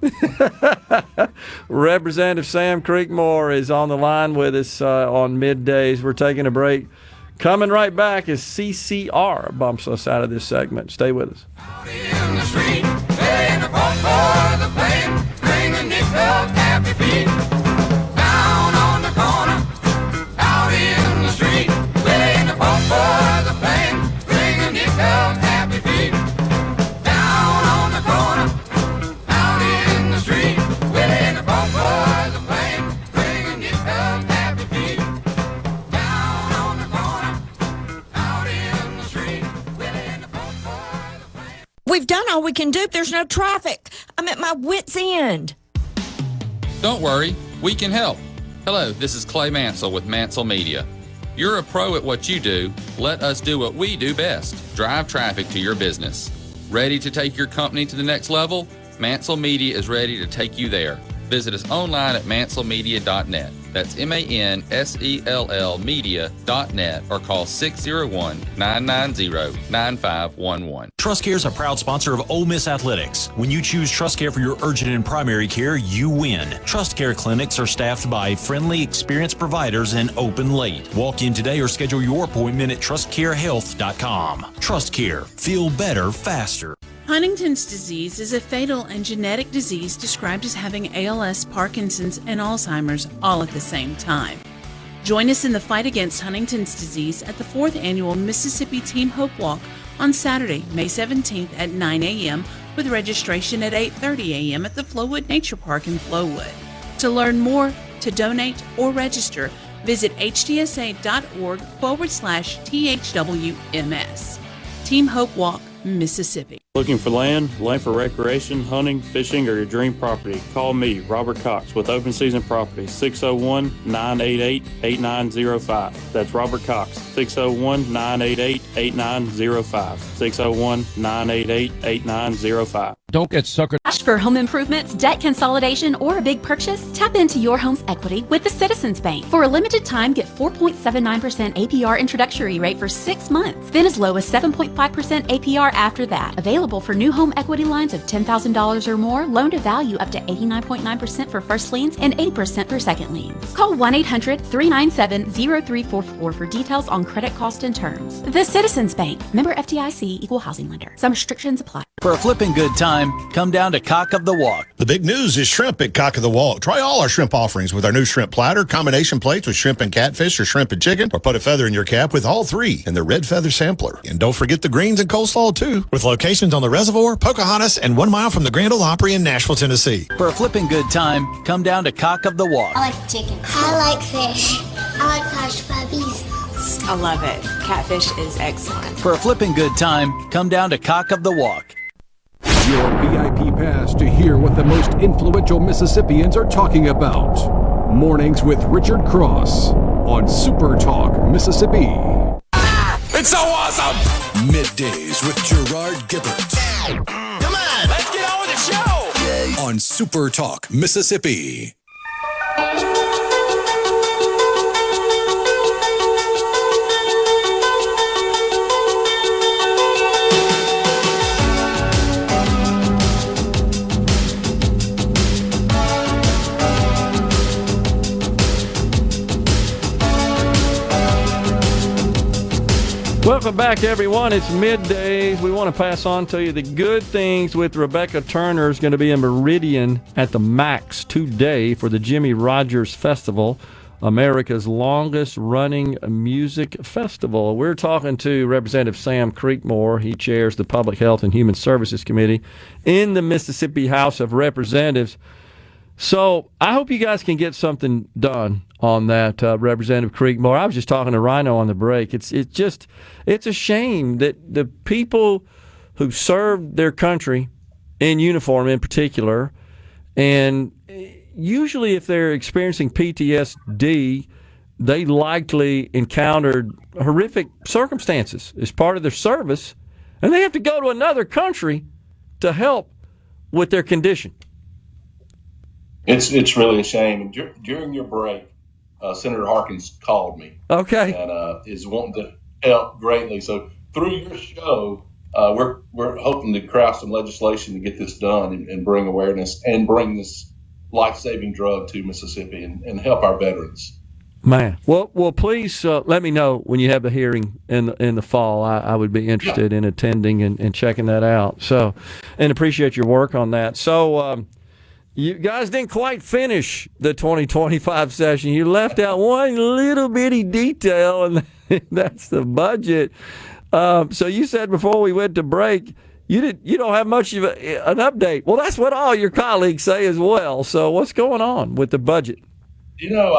Representative Sam Creekmore is on the line with us on Middays. We're taking a break. Coming right back as CCR bumps us out of this segment. Stay with us. Out in the street, paying the pump for the pain, bring a nickel happy feet. Down on the corner, out in the street, paying the pump for the pain, bring a nickel happy feet. Down on the corner, out in the street, paying the pump for the pain, bring a nickel happy feet. Down on the corner, out in the street, paying the pump for the pain. We've done all we can do. There's no traffic. I'm at my wit's end. Don't worry, we can help. Hello, this is Clay Mansell with Mansell Media. You're a pro at what you do. Let us do what we do best. Drive traffic to your business. Ready to take your company to the next level? Mansell Media is ready to take you there. Visit us online at mansellmedia.net. That's MANSELL media.net or call 601-990-9511. TrustCare is a proud sponsor of Ole Miss Athletics. When you choose TrustCare for your urgent and primary care, you win. TrustCare clinics are staffed by friendly, experienced providers and open late. Walk in today or schedule your appointment at trustcarehealth.com. TrustCare. Feel better faster. Huntington's disease is a fatal and genetic disease described as having ALS, Parkinson's, and Alzheimer's all at the same time. Join us in the fight against Huntington's disease at the 4th Annual Mississippi Team Hope Walk on Saturday, May 17th at 9 a.m. with registration at 8:30 a.m. at the Flowood Nature Park in Flowood. To learn more, to donate, or register, visit htsa.org/THWMS. Team Hope Walk, Mississippi. Looking for land for recreation, hunting, fishing, or your dream property? Call me, Robert Cox, with Open Season Property, 601-988-8905. That's Robert Cox, 601-988-8905. 601-988-8905. Don't get suckered. For home improvements, debt consolidation, or a big purchase, tap into your home's equity with the Citizens Bank. For a limited time, get 4.79% APR introductory rate for 6 months, then as low as 7.5% APR after that. Available for new home equity lines of $10,000 or more, loan to value up to 89.9% for first liens and 80% for second liens. Call 1-800-397-0344 for details on credit cost and terms. The Citizens Bank, member FDIC, equal housing lender. Some restrictions apply. For a flipping good time, come down to Cock of the Walk. The big news is shrimp at Cock of the Walk. Try all our shrimp offerings with our new shrimp platter, combination plates with shrimp and catfish or shrimp and chicken, or put a feather in your cap with all three in the red feather sampler. And don't forget the greens and coleslaw too, with locations on the Reservoir, Pocahontas, and 1 mile from the Grand Ole Opry in Nashville, Tennessee. For a flipping good time, come down to Cock of the Walk. I like chicken. I like fish. I like hush puppies. I love it. Catfish is excellent. For a flipping good time, come down to Cock of the Walk. Your VIP pass to hear what the most influential Mississippians are talking about. Mornings with Richard Cross on SuperTalk Mississippi. It's so awesome! Middays with Gerard Gibert. Come on, let's get on with the show! On SuperTalk Mississippi. Welcome back, everyone. It's Middays. We want to pass on to you the good things with Rebecca Turner is going to be in Meridian at the Max today for the Jimmy Rogers Festival, America's longest-running music festival. We're talking to Representative Sam Creekmore. He chairs the Public Health and Human Services Committee in the Mississippi House of Representatives. So I hope you guys can get something done on that, Representative Creekmore. I was just talking to Rhino on the break. It's a shame that the people who served their country in uniform in particular, and usually if they're experiencing PTSD, they likely encountered horrific circumstances as part of their service, and they have to go to another country to help with their condition. It's really a shame. And during your break, Senator Harkins called me. Okay. And is wanting to help greatly. So through your show, we're hoping to craft some legislation to get this done and bring awareness and bring this life-saving drug to Mississippi and help our veterans. Man, well, please let me know when you have the hearing in the fall. I would be interested in attending and checking that out. So, and appreciate your work on that. So. You guys didn't quite finish the 2025 session. You left out one little bitty detail, and that's the budget. So you said before we went to break, you don't have much of an update. Well, that's what all your colleagues say as well. So what's going on with the budget? You know,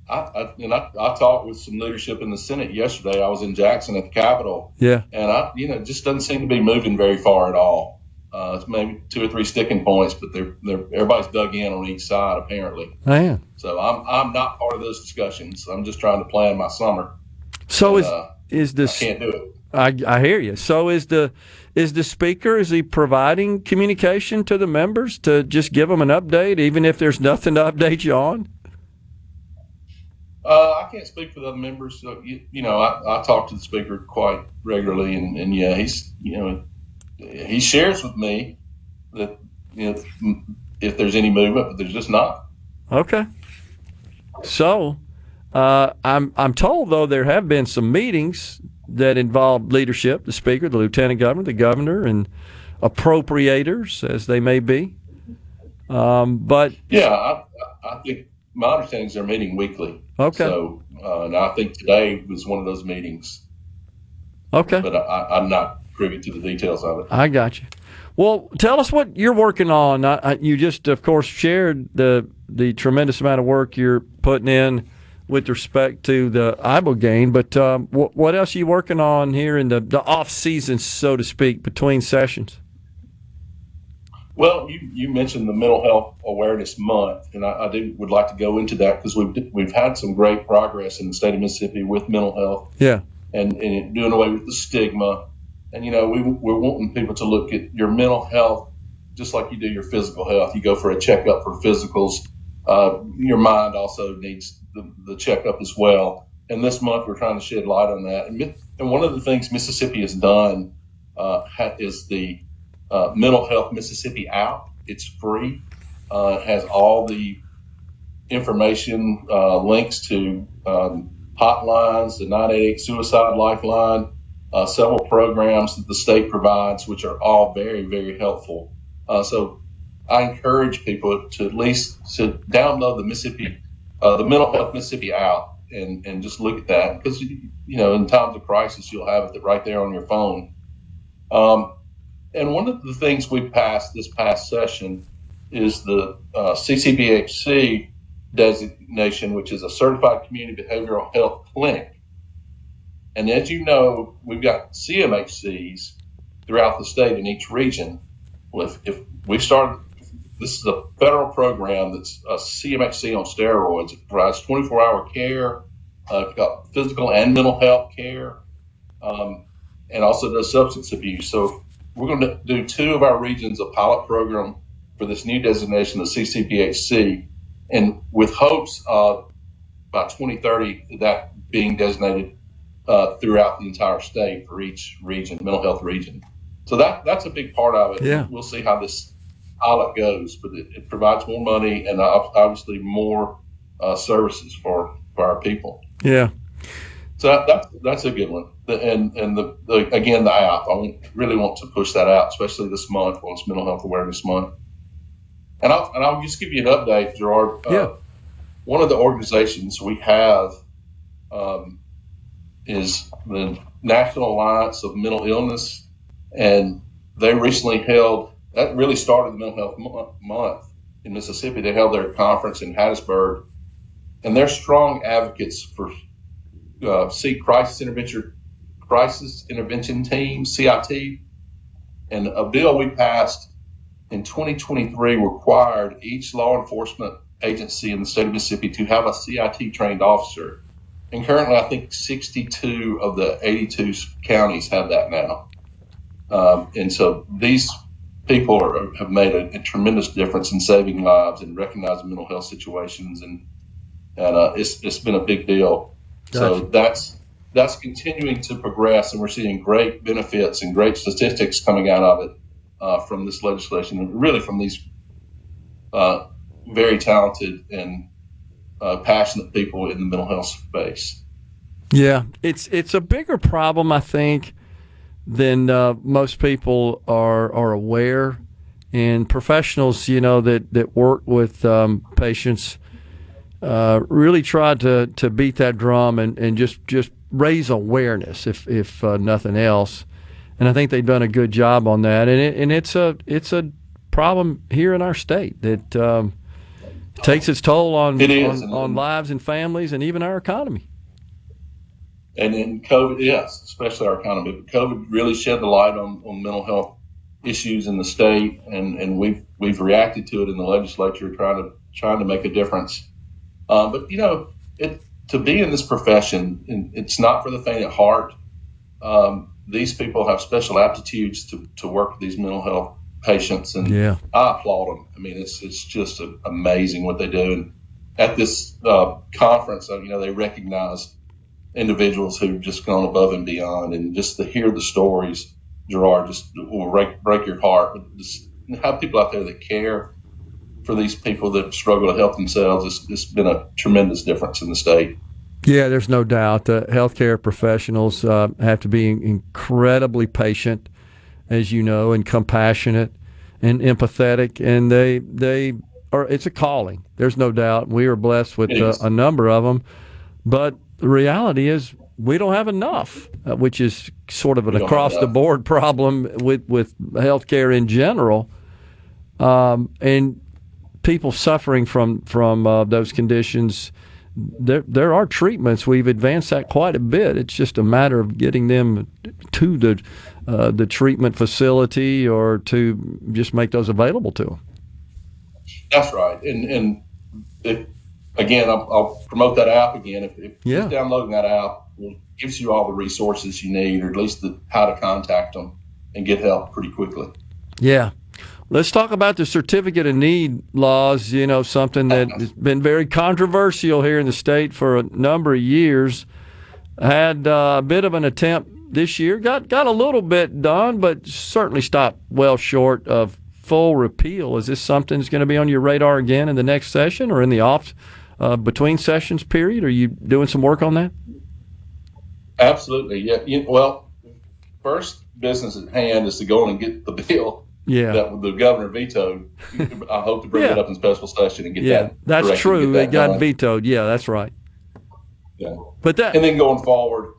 I talked with some leadership in the Senate yesterday. I was in Jackson at the Capitol. Yeah. And it just doesn't seem to be moving very far at all. It's maybe 2 or 3 sticking points, but everybody's dug in on each side apparently. Man. So I'm not part of those discussions. I'm just trying to plan my summer. So is this? I can't do it. I hear you. So is the is the speaker, is he providing communication to the members to just give them an update, even if there's nothing to update you on? I can't speak for the other members. So, I talk to the speaker quite regularly, and yeah, he shares with me that if there's any movement, but there's just not. Okay. So, I'm told though there have been some meetings that involve leadership, the speaker, the lieutenant governor, and appropriators, as they may be. But yeah, I think my understanding is they're meeting weekly. Okay. So, and I think today was one of those meetings. Okay. But I'm not privy to the details of it. I got you. Well, tell us what you're working on. You just, of course, shared the tremendous amount of work you're putting in with respect to the ibogaine, but what else are you working on here in the off season, so to speak, between sessions? Well, you mentioned the Mental Health Awareness Month, and I would like to go into that because we've had some great progress in the state of Mississippi with mental health. Yeah. And doing away with the stigma. And, we're wanting people to look at your mental health just like you do your physical health. You go for a checkup for physicals. Your mind also needs the checkup as well. And this month we're trying to shed light on that. And one of the things Mississippi has done is the Mental Health Mississippi app. It's free. It has all the information, links to hotlines, the 988 Suicide Lifeline, several programs that the state provides, which are all very, very helpful. So I encourage people to at least to download the Mental Health Mississippi app and just look at that because, in times of crisis, you'll have it right there on your phone. And one of the things we passed this past session is the CCBHC designation, which is a Certified Community Behavioral Health Clinic. And as you know, we've got CMHCs throughout the state in each region. Well, if we started, this is a federal program that's a CMHC on steroids. It provides 24-hour care, got physical and mental health care, and also does substance abuse. So we're going to do 2 of our regions a pilot program for this new designation, the CCBHC, and with hopes of by 2030 that being designated throughout the entire state for each region, mental health region. So that's a big part of it. Yeah. We'll see how this pilot goes, but it provides more money and obviously more services for our people. Yeah. So that's a good one. And again, the app, I really want to push that out, especially this month when it's Mental Health Awareness Month. And I'll just give you an update, Gerard. Yeah. One of the organizations we have is the National Alliance of Mental Illness, and they recently held, that really started the Mental Health Month in Mississippi. They held their conference in Hattiesburg, and they're strong advocates for crisis intervention team, CIT, and a bill we passed in 2023 required each law enforcement agency in the state of Mississippi to have a CIT trained officer. And currently, I think 62 of the 82 counties have that now. And so these people have made a tremendous difference in saving lives and recognizing mental health situations, and it's been a big deal. Gotcha. So that's continuing to progress, and we're seeing great benefits and great statistics coming out of it from this legislation, and really from these very talented and passionate people in the mental health space. Yeah, it's a bigger problem, I think, than most people are aware. And professionals, that work with patients really try to beat that drum and just raise awareness, if nothing else. And I think they've done a good job on that. And it's a problem here in our state that takes its toll on lives and families and even our economy. And in COVID, yes, especially our economy. But COVID really shed the light on mental health issues in the state, and we've reacted to it in the legislature, trying to make a difference. But to be in this profession, it's not for the faint at heart. these people have special aptitudes to work with these mental health patients, and Yeah. I applaud them. I mean, it's just amazing what they do. And at this conference, they recognize individuals who've just gone above and beyond, and just to hear the stories, Gerard, just will break your heart. Just have people out there that care for these people that struggle to help themselves. It's been a tremendous difference in the state. Yeah, there's no doubt. Healthcare professionals have to be incredibly patient, as you know, and compassionate and empathetic, and they are. It's a calling. There's no doubt. We are blessed with a number of them, but the reality is we don't have enough, which is sort of an across-the-board problem with healthcare in general, and people suffering from those conditions. There are treatments. We've advanced that quite a bit. It's just a matter of getting them to the treatment facility or to just make those available to them. That's right. And again, I'll promote that app again. If you're downloading that app, it gives you all the resources you need, or at least how to contact them and get help pretty quickly. Yeah. Let's talk about the certificate of need laws, something that has been very controversial here in the state for a number of years. Had a bit of an attempt this year, got a little bit done, but certainly stopped well short of full repeal. Is this something that's going to be on your radar again in the next session or in the between sessions period? Are you doing some work on that? Absolutely, yeah. Well, first business at hand is to go in and get the bill that the governor vetoed. I hope to bring it up in special session and get that. That's true. It got vetoed. Yeah, that's right. Yeah, but and then going forward.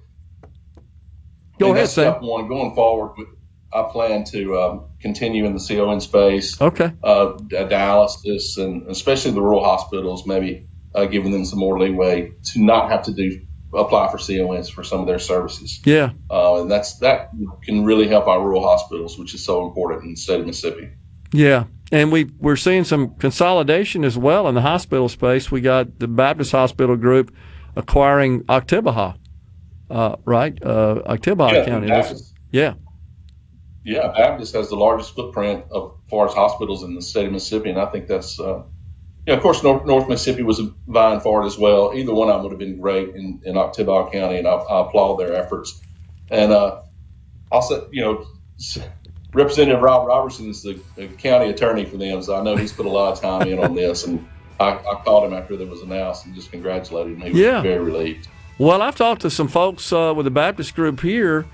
Go ahead, Sam. Step one. Going forward, I plan to continue in the CON space. Okay. Dialysis, and especially the rural hospitals, maybe giving them some more leeway to not have to apply for CONs for some of their services. Yeah. And that can really help our rural hospitals, which is so important in the state of Mississippi. Yeah. And we're seeing some consolidation as well in the hospital space. We got the Baptist Hospital Group acquiring Octibaha, right? Octibaha County. Baptist. Yeah. Yeah, Baptist has the largest footprint as far as hospitals in the state of Mississippi, and I think that's of course, North Mississippi was vying for it as well. Either one of them would have been great in Octibaha County, and I applaud their efforts. And also, Representative Rob Robertson is the county attorney for them, so I know he's put a lot of time in on this. And I called him after it was announced and just congratulated him. He was very relieved. Well, I've talked to some folks with the Baptist group here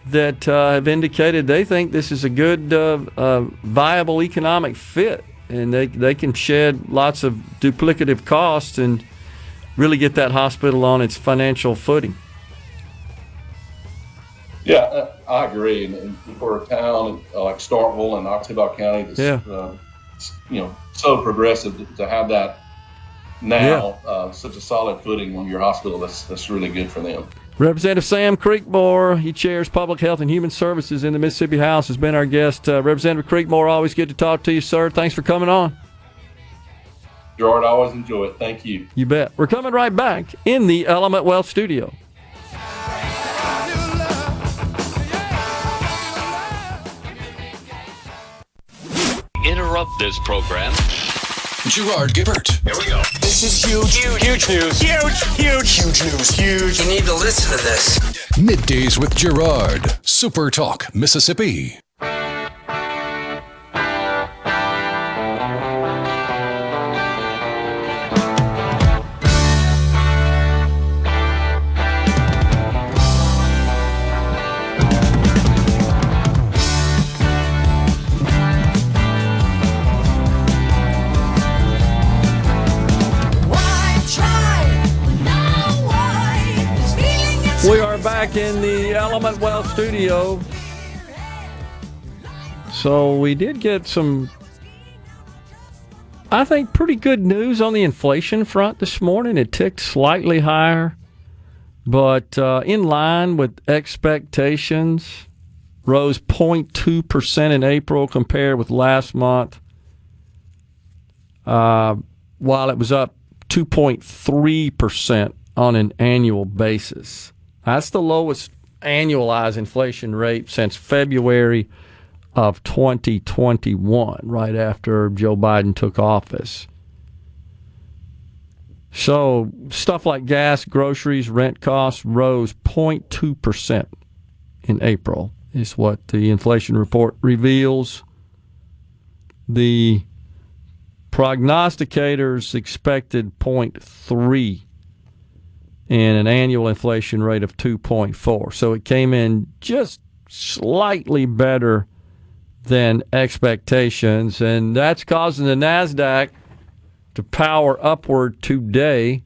that have indicated they think this is a good, viable economic fit. And they can shed lots of duplicative costs and really get that hospital on its financial footing. Yeah, I agree. And for a town like Starkville and Octibaha County that's so progressive to have that now, such a solid footing on your hospital, that's really good for them. Representative Sam Creekmore, he chairs Public Health and Human Services in the Mississippi House, has been our guest. Representative Creekmore, always good to talk to you, sir. Thanks for coming on. Gerard, I always enjoy it. Thank you. You bet. We're coming right back in the Element Wealth studio. Interrupt this program. Gerard Gibert. Here we go. This is huge. Huge news. Huge news. Huge. You need to listen to this. MidDays with Gerard. SuperTalk, Mississippi. We are back in the Element Wealth studio. So we did get some, I think, pretty good news on the inflation front this morning. It ticked slightly higher, but in line with expectations. Rose 0.2% in April compared with last month, while it was up 2.3% on an annual basis. That's the lowest annualized inflation rate since February of 2021, right after Joe Biden took office. So stuff like gas, groceries, rent costs rose 0.2% in April, is what the inflation report reveals. The prognosticators expected 0.3 and an annual inflation rate of 2.4. So it came in just slightly better than expectations, and that's causing the NASDAQ to power upward today.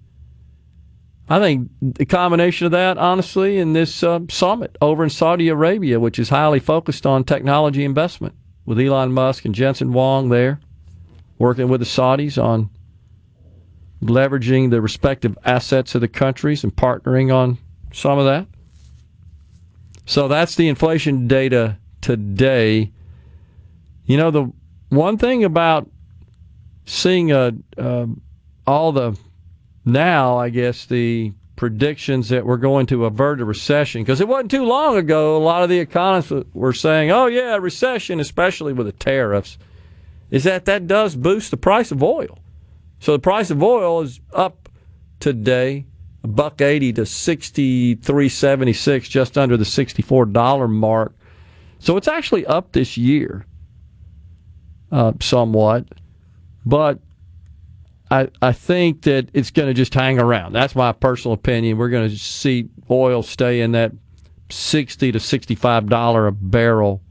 I think the combination of that, honestly, in this summit over in Saudi Arabia, which is highly focused on technology investment, with Elon Musk and Jensen Huang there, working with the Saudis on leveraging the respective assets of the countries and partnering on some of that. So that's the inflation data today. You know, the one thing about seeing all the now, I guess, the predictions that we're going to avert a recession, because it wasn't too long ago, a lot of the economists were saying, oh, yeah, a recession, especially with the tariffs, is that does boost the price of oil. So the price of oil is up today, $1.80 to $63.76, just under the $64 mark. So it's actually up this year somewhat. But I think that it's going to just hang around. That's my personal opinion. We're going to see oil stay in that $60 to $65 a barrel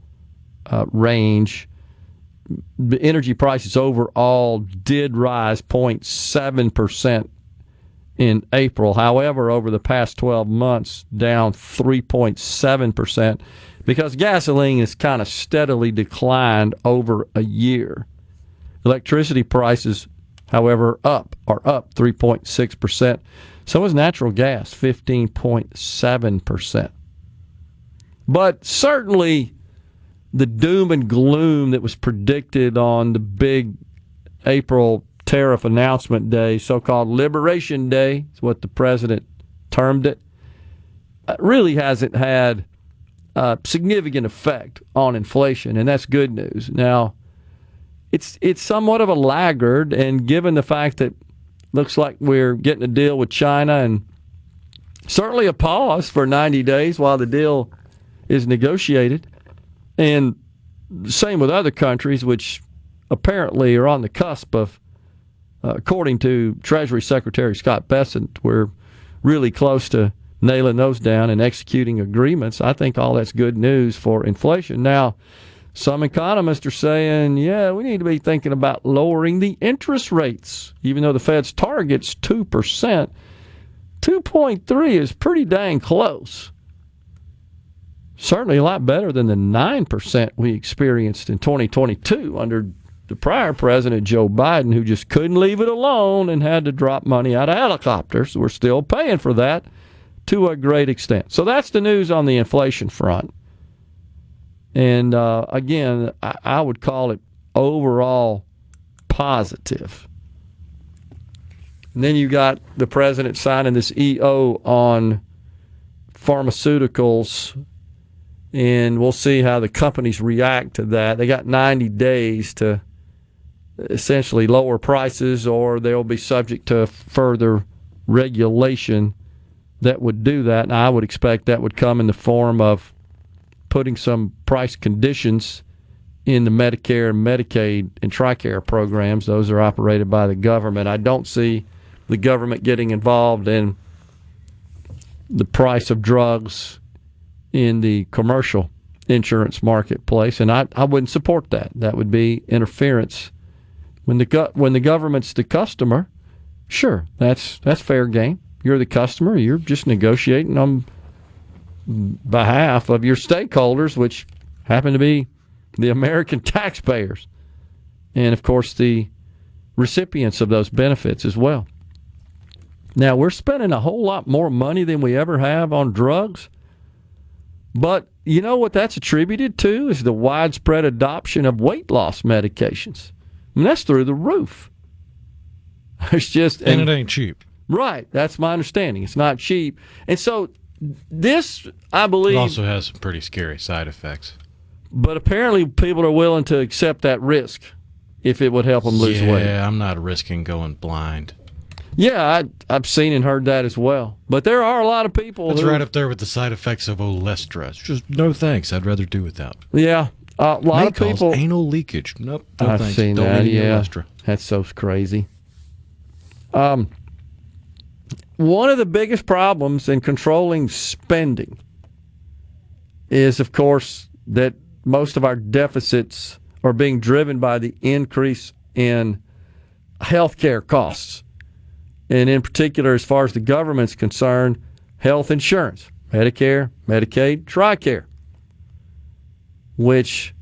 range. The energy prices overall did rise 0.7% in April. However, over the past 12 months, down 3.7% because gasoline has kind of steadily declined over a year. Electricity prices, however, are up 3.6%. So is natural gas, 15.7%. But certainly the doom and gloom that was predicted on the big April tariff announcement day, so-called Liberation Day, is what the president termed it, really hasn't had a significant effect on inflation, and that's good news. Now, it's somewhat of a laggard, and given the fact that looks like we're getting a deal with China and certainly a pause for 90 days while the deal is negotiated, and same with other countries which apparently are on the cusp of, according to Treasury Secretary Scott Bessent, we're really close to nailing those down and executing agreements. I think all that's good news for inflation. Now, some economists are saying, yeah, we need to be thinking about lowering the interest rates, even though the Fed's target's 2%. 2.3 is pretty dang close. Certainly a lot better than the 9% we experienced in 2022 under the prior president, Joe Biden, who just couldn't leave it alone and had to drop money out of helicopters. We're still paying for that to a great extent. So that's the news on the inflation front. And again, I would call it overall positive. And then you got the president signing this EO on pharmaceuticals, and we'll see how the companies react to that. They got 90 days to essentially lower prices, or they'll be subject to further regulation that would do that. And I would expect that would come in the form of putting some price conditions in the Medicare and Medicaid and TRICARE programs. Those are operated by the government. I don't see the government getting involved in the price of drugs in the commercial insurance marketplace, and I wouldn't support that. That would be interference. When the government's the customer, sure, that's fair game. You're the customer. You're just negotiating on behalf of your stakeholders, which happen to be the American taxpayers, and of course the recipients of those benefits as well. Now, we're spending a whole lot more money than we ever have on drugs, but you know what that's attributed to is the widespread adoption of weight loss medications. I mean, that's through the roof. It's just, and it ain't cheap. Right. That's my understanding. It's not cheap. And so this, I believe, It also has some pretty scary side effects. But apparently people are willing to accept that risk if it would help them lose weight. Yeah, I'm not risking going blind. Yeah, I've seen and heard that as well. But there are a lot of people That's who... right up there with the side effects of Olestra. It's just, no thanks. I'd rather do without. Yeah, a lot of people... Anal leakage. Nope, no I've thanks. seen Don't that, need any yeah. Olestra. That's so crazy. One of the biggest problems in controlling spending is, of course, that most of our deficits are being driven by the increase in healthcare costs. And in particular, as far as the government's concerned, health insurance, Medicare, Medicaid, TRICARE, which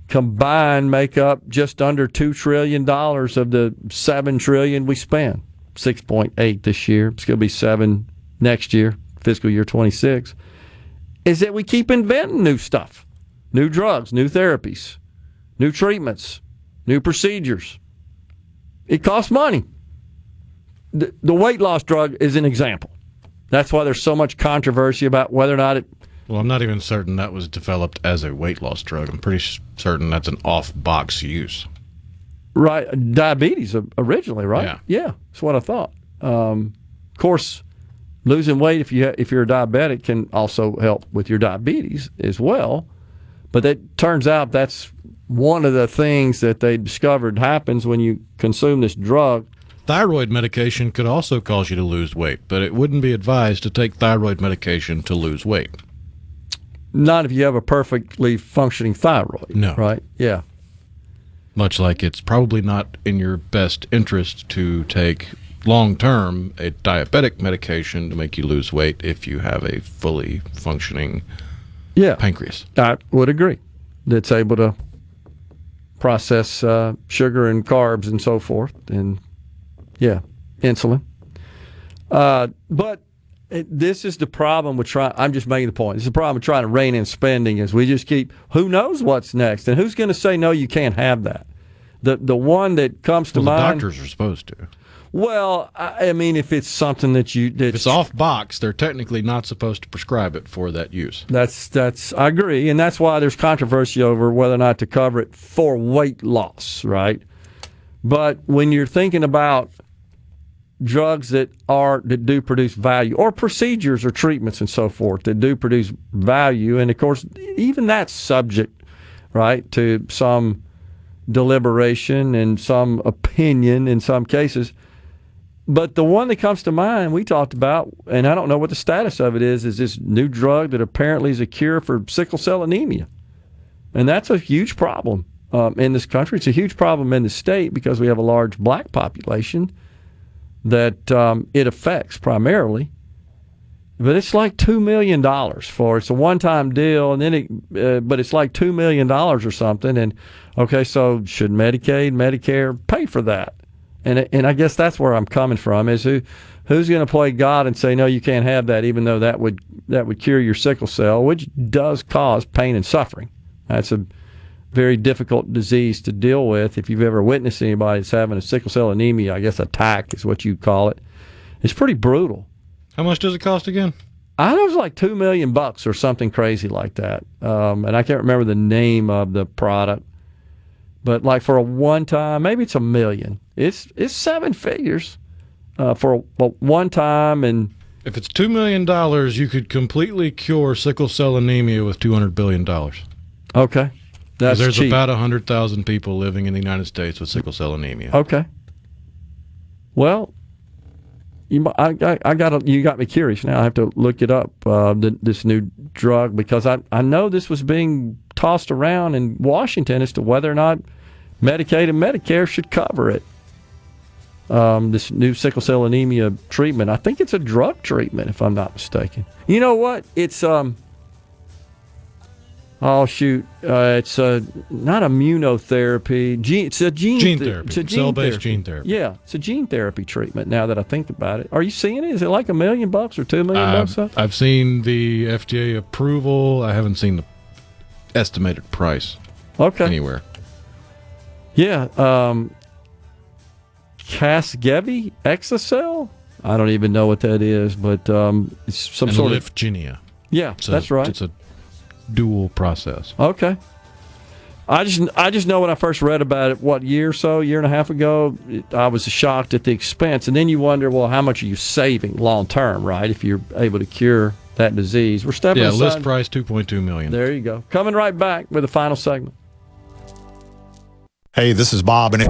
combined make up just under $2 trillion of the $7 trillion we spend. 6.8 this year. It's going to be 7 next year, fiscal year 26. Is that we keep inventing new stuff, new drugs, new therapies, new treatments, new procedures. It costs money. The weight loss drug is an example. That's why there's so much controversy about whether or not it... Well, I'm not even certain that was developed as a weight loss drug. I'm pretty certain that's an off-box use. Right, diabetes originally, right? Yeah. Yeah, that's what I thought. Of course, losing weight if you're a diabetic can also help with your diabetes as well. But it turns out that's one of the things that they discovered happens when you consume this drug. Thyroid medication could also cause you to lose weight, but it wouldn't be advised to take thyroid medication to lose weight. Not if you have a perfectly functioning thyroid. No. Right? Yeah. Much like it's probably not in your best interest to take long-term a diabetic medication to make you lose weight if you have a fully functioning pancreas. I would agree. That's able to process sugar and carbs and so forth, and insulin. But this is the problem with trying. I'm just making the point. This is the problem with trying to rein in spending. Is we just keep. Who knows what's next, and who's going to say no? You can't have that. The one that comes to mind. The doctors are supposed to. Well, I mean, if it's something that if it's off box, they're technically not supposed to prescribe it for that use. That's I agree, and that's why there's controversy over whether or not to cover it for weight loss, right? But when you're thinking about drugs that do produce value, or procedures or treatments and so forth that do produce value, and of course, even that's subject, right, to some deliberation and some opinion in some cases. But the one that comes to mind we talked about, and I don't know what the status of it is this new drug that apparently is a cure for sickle cell anemia. And that's a huge problem in this country. It's a huge problem in the state because we have a large black population that it affects primarily. But it's like $2 million it's a one-time deal, and then but it's like $2 million or something. And okay, so should Medicaid, Medicare pay for that? And I guess that's where I'm coming from, is who's going to play God and say, no, you can't have that, even though that would cure your sickle cell, which does cause pain and suffering. That's a very difficult disease to deal with. If you've ever witnessed anybody that's having a sickle cell anemia, I guess attack is what you'd call it. It's pretty brutal. How much does it cost again? I know it was like $2 million or something crazy like that. And I can't remember the name of the product. But like for a one-time, maybe it's $1 million. It's 7 figures for a one time. And if it's $2 million, you could completely cure sickle cell anemia with $200 billion. Okay, that's there's cheap. about 100,000 people living in the United States with sickle cell anemia. Okay. Well, you got me curious now. I have to look it up, this new drug, because I know this was being tossed around in Washington as to whether or not Medicaid and Medicare should cover it. This new sickle cell anemia treatment. I think it's a drug treatment, if I'm not mistaken. You know what? It's it's not immunotherapy. It's a gene therapy. It's a cell-based gene therapy. Yeah, it's a gene therapy treatment. Now that I think about it, are you seeing it? Is it like $1 million or $2 million? I've seen the FDA approval. I haven't seen the estimated price. Anywhere. Yeah. Casgevy Exocel? I don't even know what that is, but it's some sort of Lifginia. Yeah, that's right. It's a dual process. Okay. I just know when I first read about it, year and a half ago, I was shocked at the expense. And then you wonder, well, how much are you saving long term, right, if you're able to cure that disease? We're stepping aside. List price $2.2 million. There you go. Coming right back with the final segment. Hey, this is Bob. And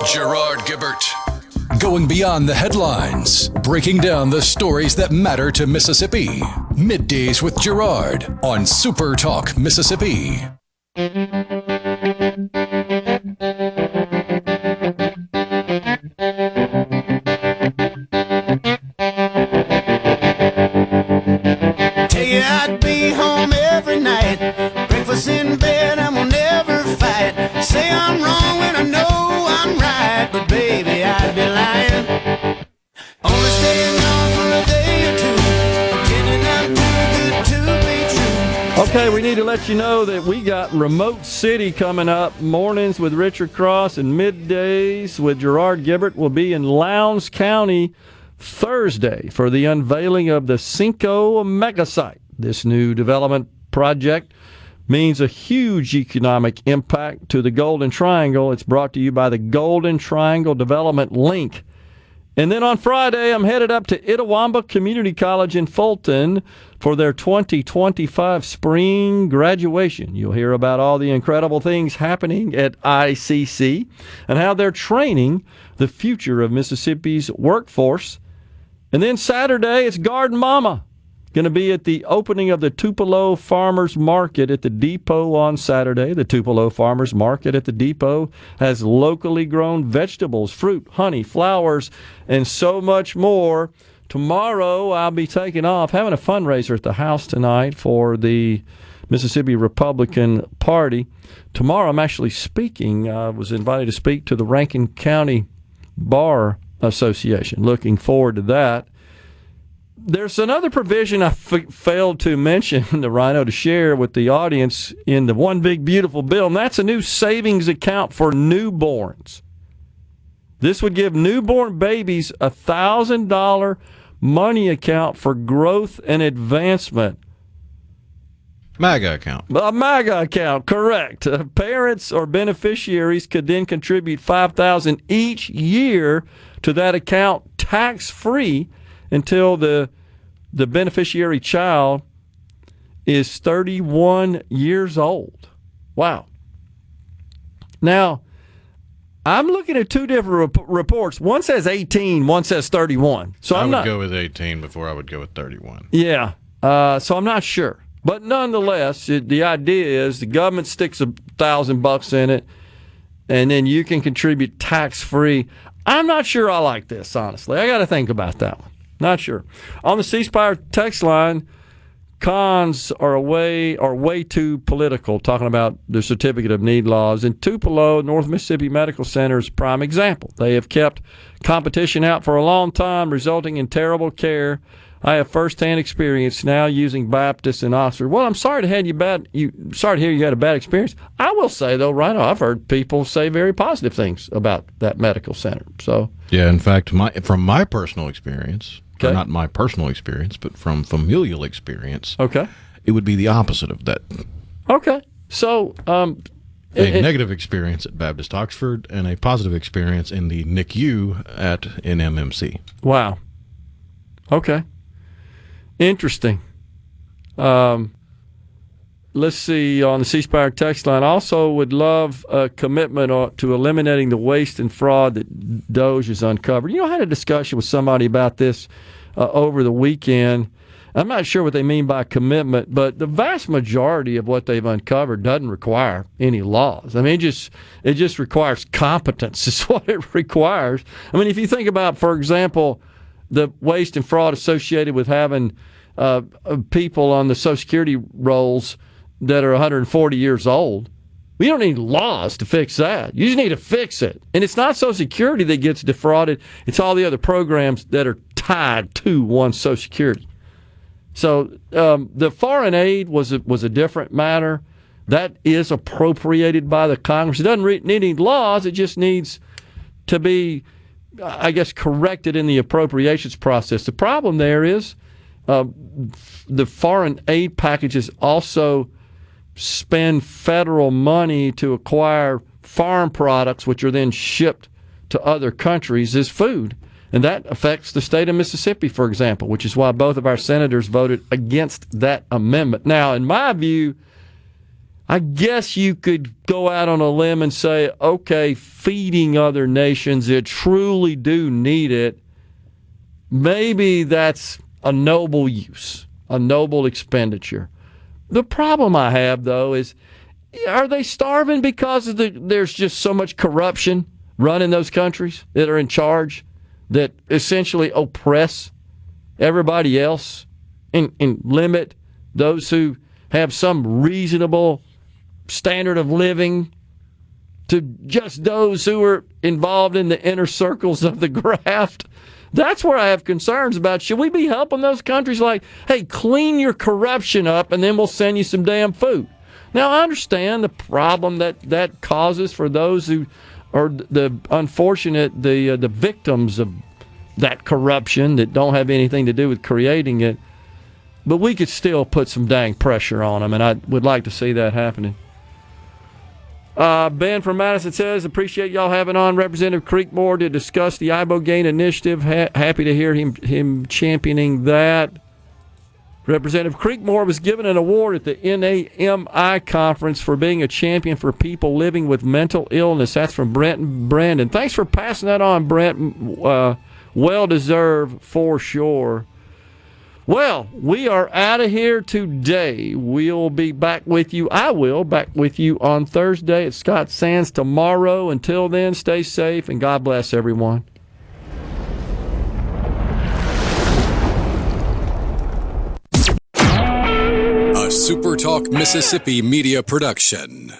Gerard Gibert. Going beyond the headlines, breaking down the stories that matter to Mississippi. Middays with Gerard on SuperTalk Mississippi. Tell you I'd be home every night, breakfast in bed and we'll never fight. Say I'm wrong when I know I'm right, but baby I'd be lying. Only staying on for a day or two, pretending I'm too good to be true. Okay, we need to let you know that we got Remote City coming up. Mornings with Richard Cross and Middays with Gerard Gibert will be in Lowndes County Thursday for the unveiling of the Cinco Mega Site. This new development project means a huge economic impact to the Golden Triangle. It's brought to you by the Golden Triangle Development Link. And then on Friday, I'm headed up to Itawamba Community College in Fulton for their 2025 spring graduation. You'll hear about all the incredible things happening at ICC and how they're training the future of Mississippi's workforce. And then Saturday, it's Garden Mama. Going to be at the opening of the Tupelo Farmers Market at the Depot on Saturday. The Tupelo Farmers Market at the Depot has locally grown vegetables, fruit, honey, flowers, and so much more. Tomorrow, I'll be taking off, having a fundraiser at the house tonight for the Mississippi Republican Party. Tomorrow, I'm actually speaking. I was invited to speak to the Rankin County Bar Association. Looking forward to that. There's another provision I failed to mention, the Rhino, to share with the audience in the One Big Beautiful Bill, and that's a new savings account for newborns. This would give newborn babies a $1,000 money account for growth and advancement. MAGA account. A MAGA account, correct. Parents or beneficiaries could then contribute $5,000 each year to that account tax-free until the beneficiary child is 31 years old. Wow. Now, I'm looking at two different reports. One says 18, one says 31. So I would go with 18 before I would go with 31. Yeah. So I'm not sure. But nonetheless, the idea is the government sticks $1,000 in it, and then you can contribute tax-free. I'm not sure I like this, honestly. I got to think about that one. Not sure. On the C Spire text line, cons are way too political, talking about the Certificate of Need laws. And Tupelo, North Mississippi Medical Center is a prime example. They have kept competition out for a long time, resulting in terrible care. I have firsthand experience now using Baptist in Oxford. Well, I'm sorry to hear you had a bad experience. I will say, though, right now, I've heard people say very positive things about that medical center. So yeah, in fact, from my personal experience, or not my personal experience, but from familial experience, it would be the opposite of that. Okay. So a negative experience at Baptist Oxford and a positive experience in the NICU at NMMC. Wow. Okay. Interesting. Let's see, on the C Spire text line, also would love a commitment to eliminating the waste and fraud that Doge has uncovered. I had a discussion with somebody about this over the weekend. I'm not sure what they mean by commitment, but the vast majority of what they've uncovered doesn't require any laws. I mean, it just requires competence is what it requires. I mean, if you think about, for example, the waste and fraud associated with having people on the Social Security rolls that are 140 years old, we don't need laws to fix that. You just need to fix it. And it's not Social Security that gets defrauded. It's all the other programs that are tied to one Social Security. So the foreign aid was a different matter. That is appropriated by the Congress. It doesn't need any laws. It just needs to be, I guess, corrected in the appropriations process. The problem there is the foreign aid packages also spend federal money to acquire farm products, which are then shipped to other countries as food. And that affects the state of Mississippi, for example, which is why both of our senators voted against that amendment. Now, in my view, I guess you could go out on a limb and say, okay, feeding other nations that truly do need it, maybe that's a noble use, a noble expenditure. The problem I have, though, is are they starving because of there's just so much corruption running those countries that are in charge that essentially oppress everybody else and limit those who have some reasonable standard of living to just those who are involved in the inner circles of the graft? That's where I have concerns about. Should we be helping those countries like, hey, clean your corruption up and then we'll send you some damn food? Now, I understand the problem that causes for those who are the unfortunate, the victims of that corruption that don't have anything to do with creating it. But we could still put some dang pressure on them, and I would like to see that happening. Ben from Madison says, appreciate y'all having on Representative Creekmore to discuss the ibogaine initiative. Happy to hear him championing that. Representative Creekmore was given an award at the NAMI conference for being a champion for people living with mental illness. That's from Brent and Brandon. Thanks for passing that on, Brent. Well-deserved for sure. Well, we are out of here today. We'll be back with you. I will back with you on Thursday at Scott Sands tomorrow. Until then, stay safe and God bless everyone. A SuperTalk Mississippi media production.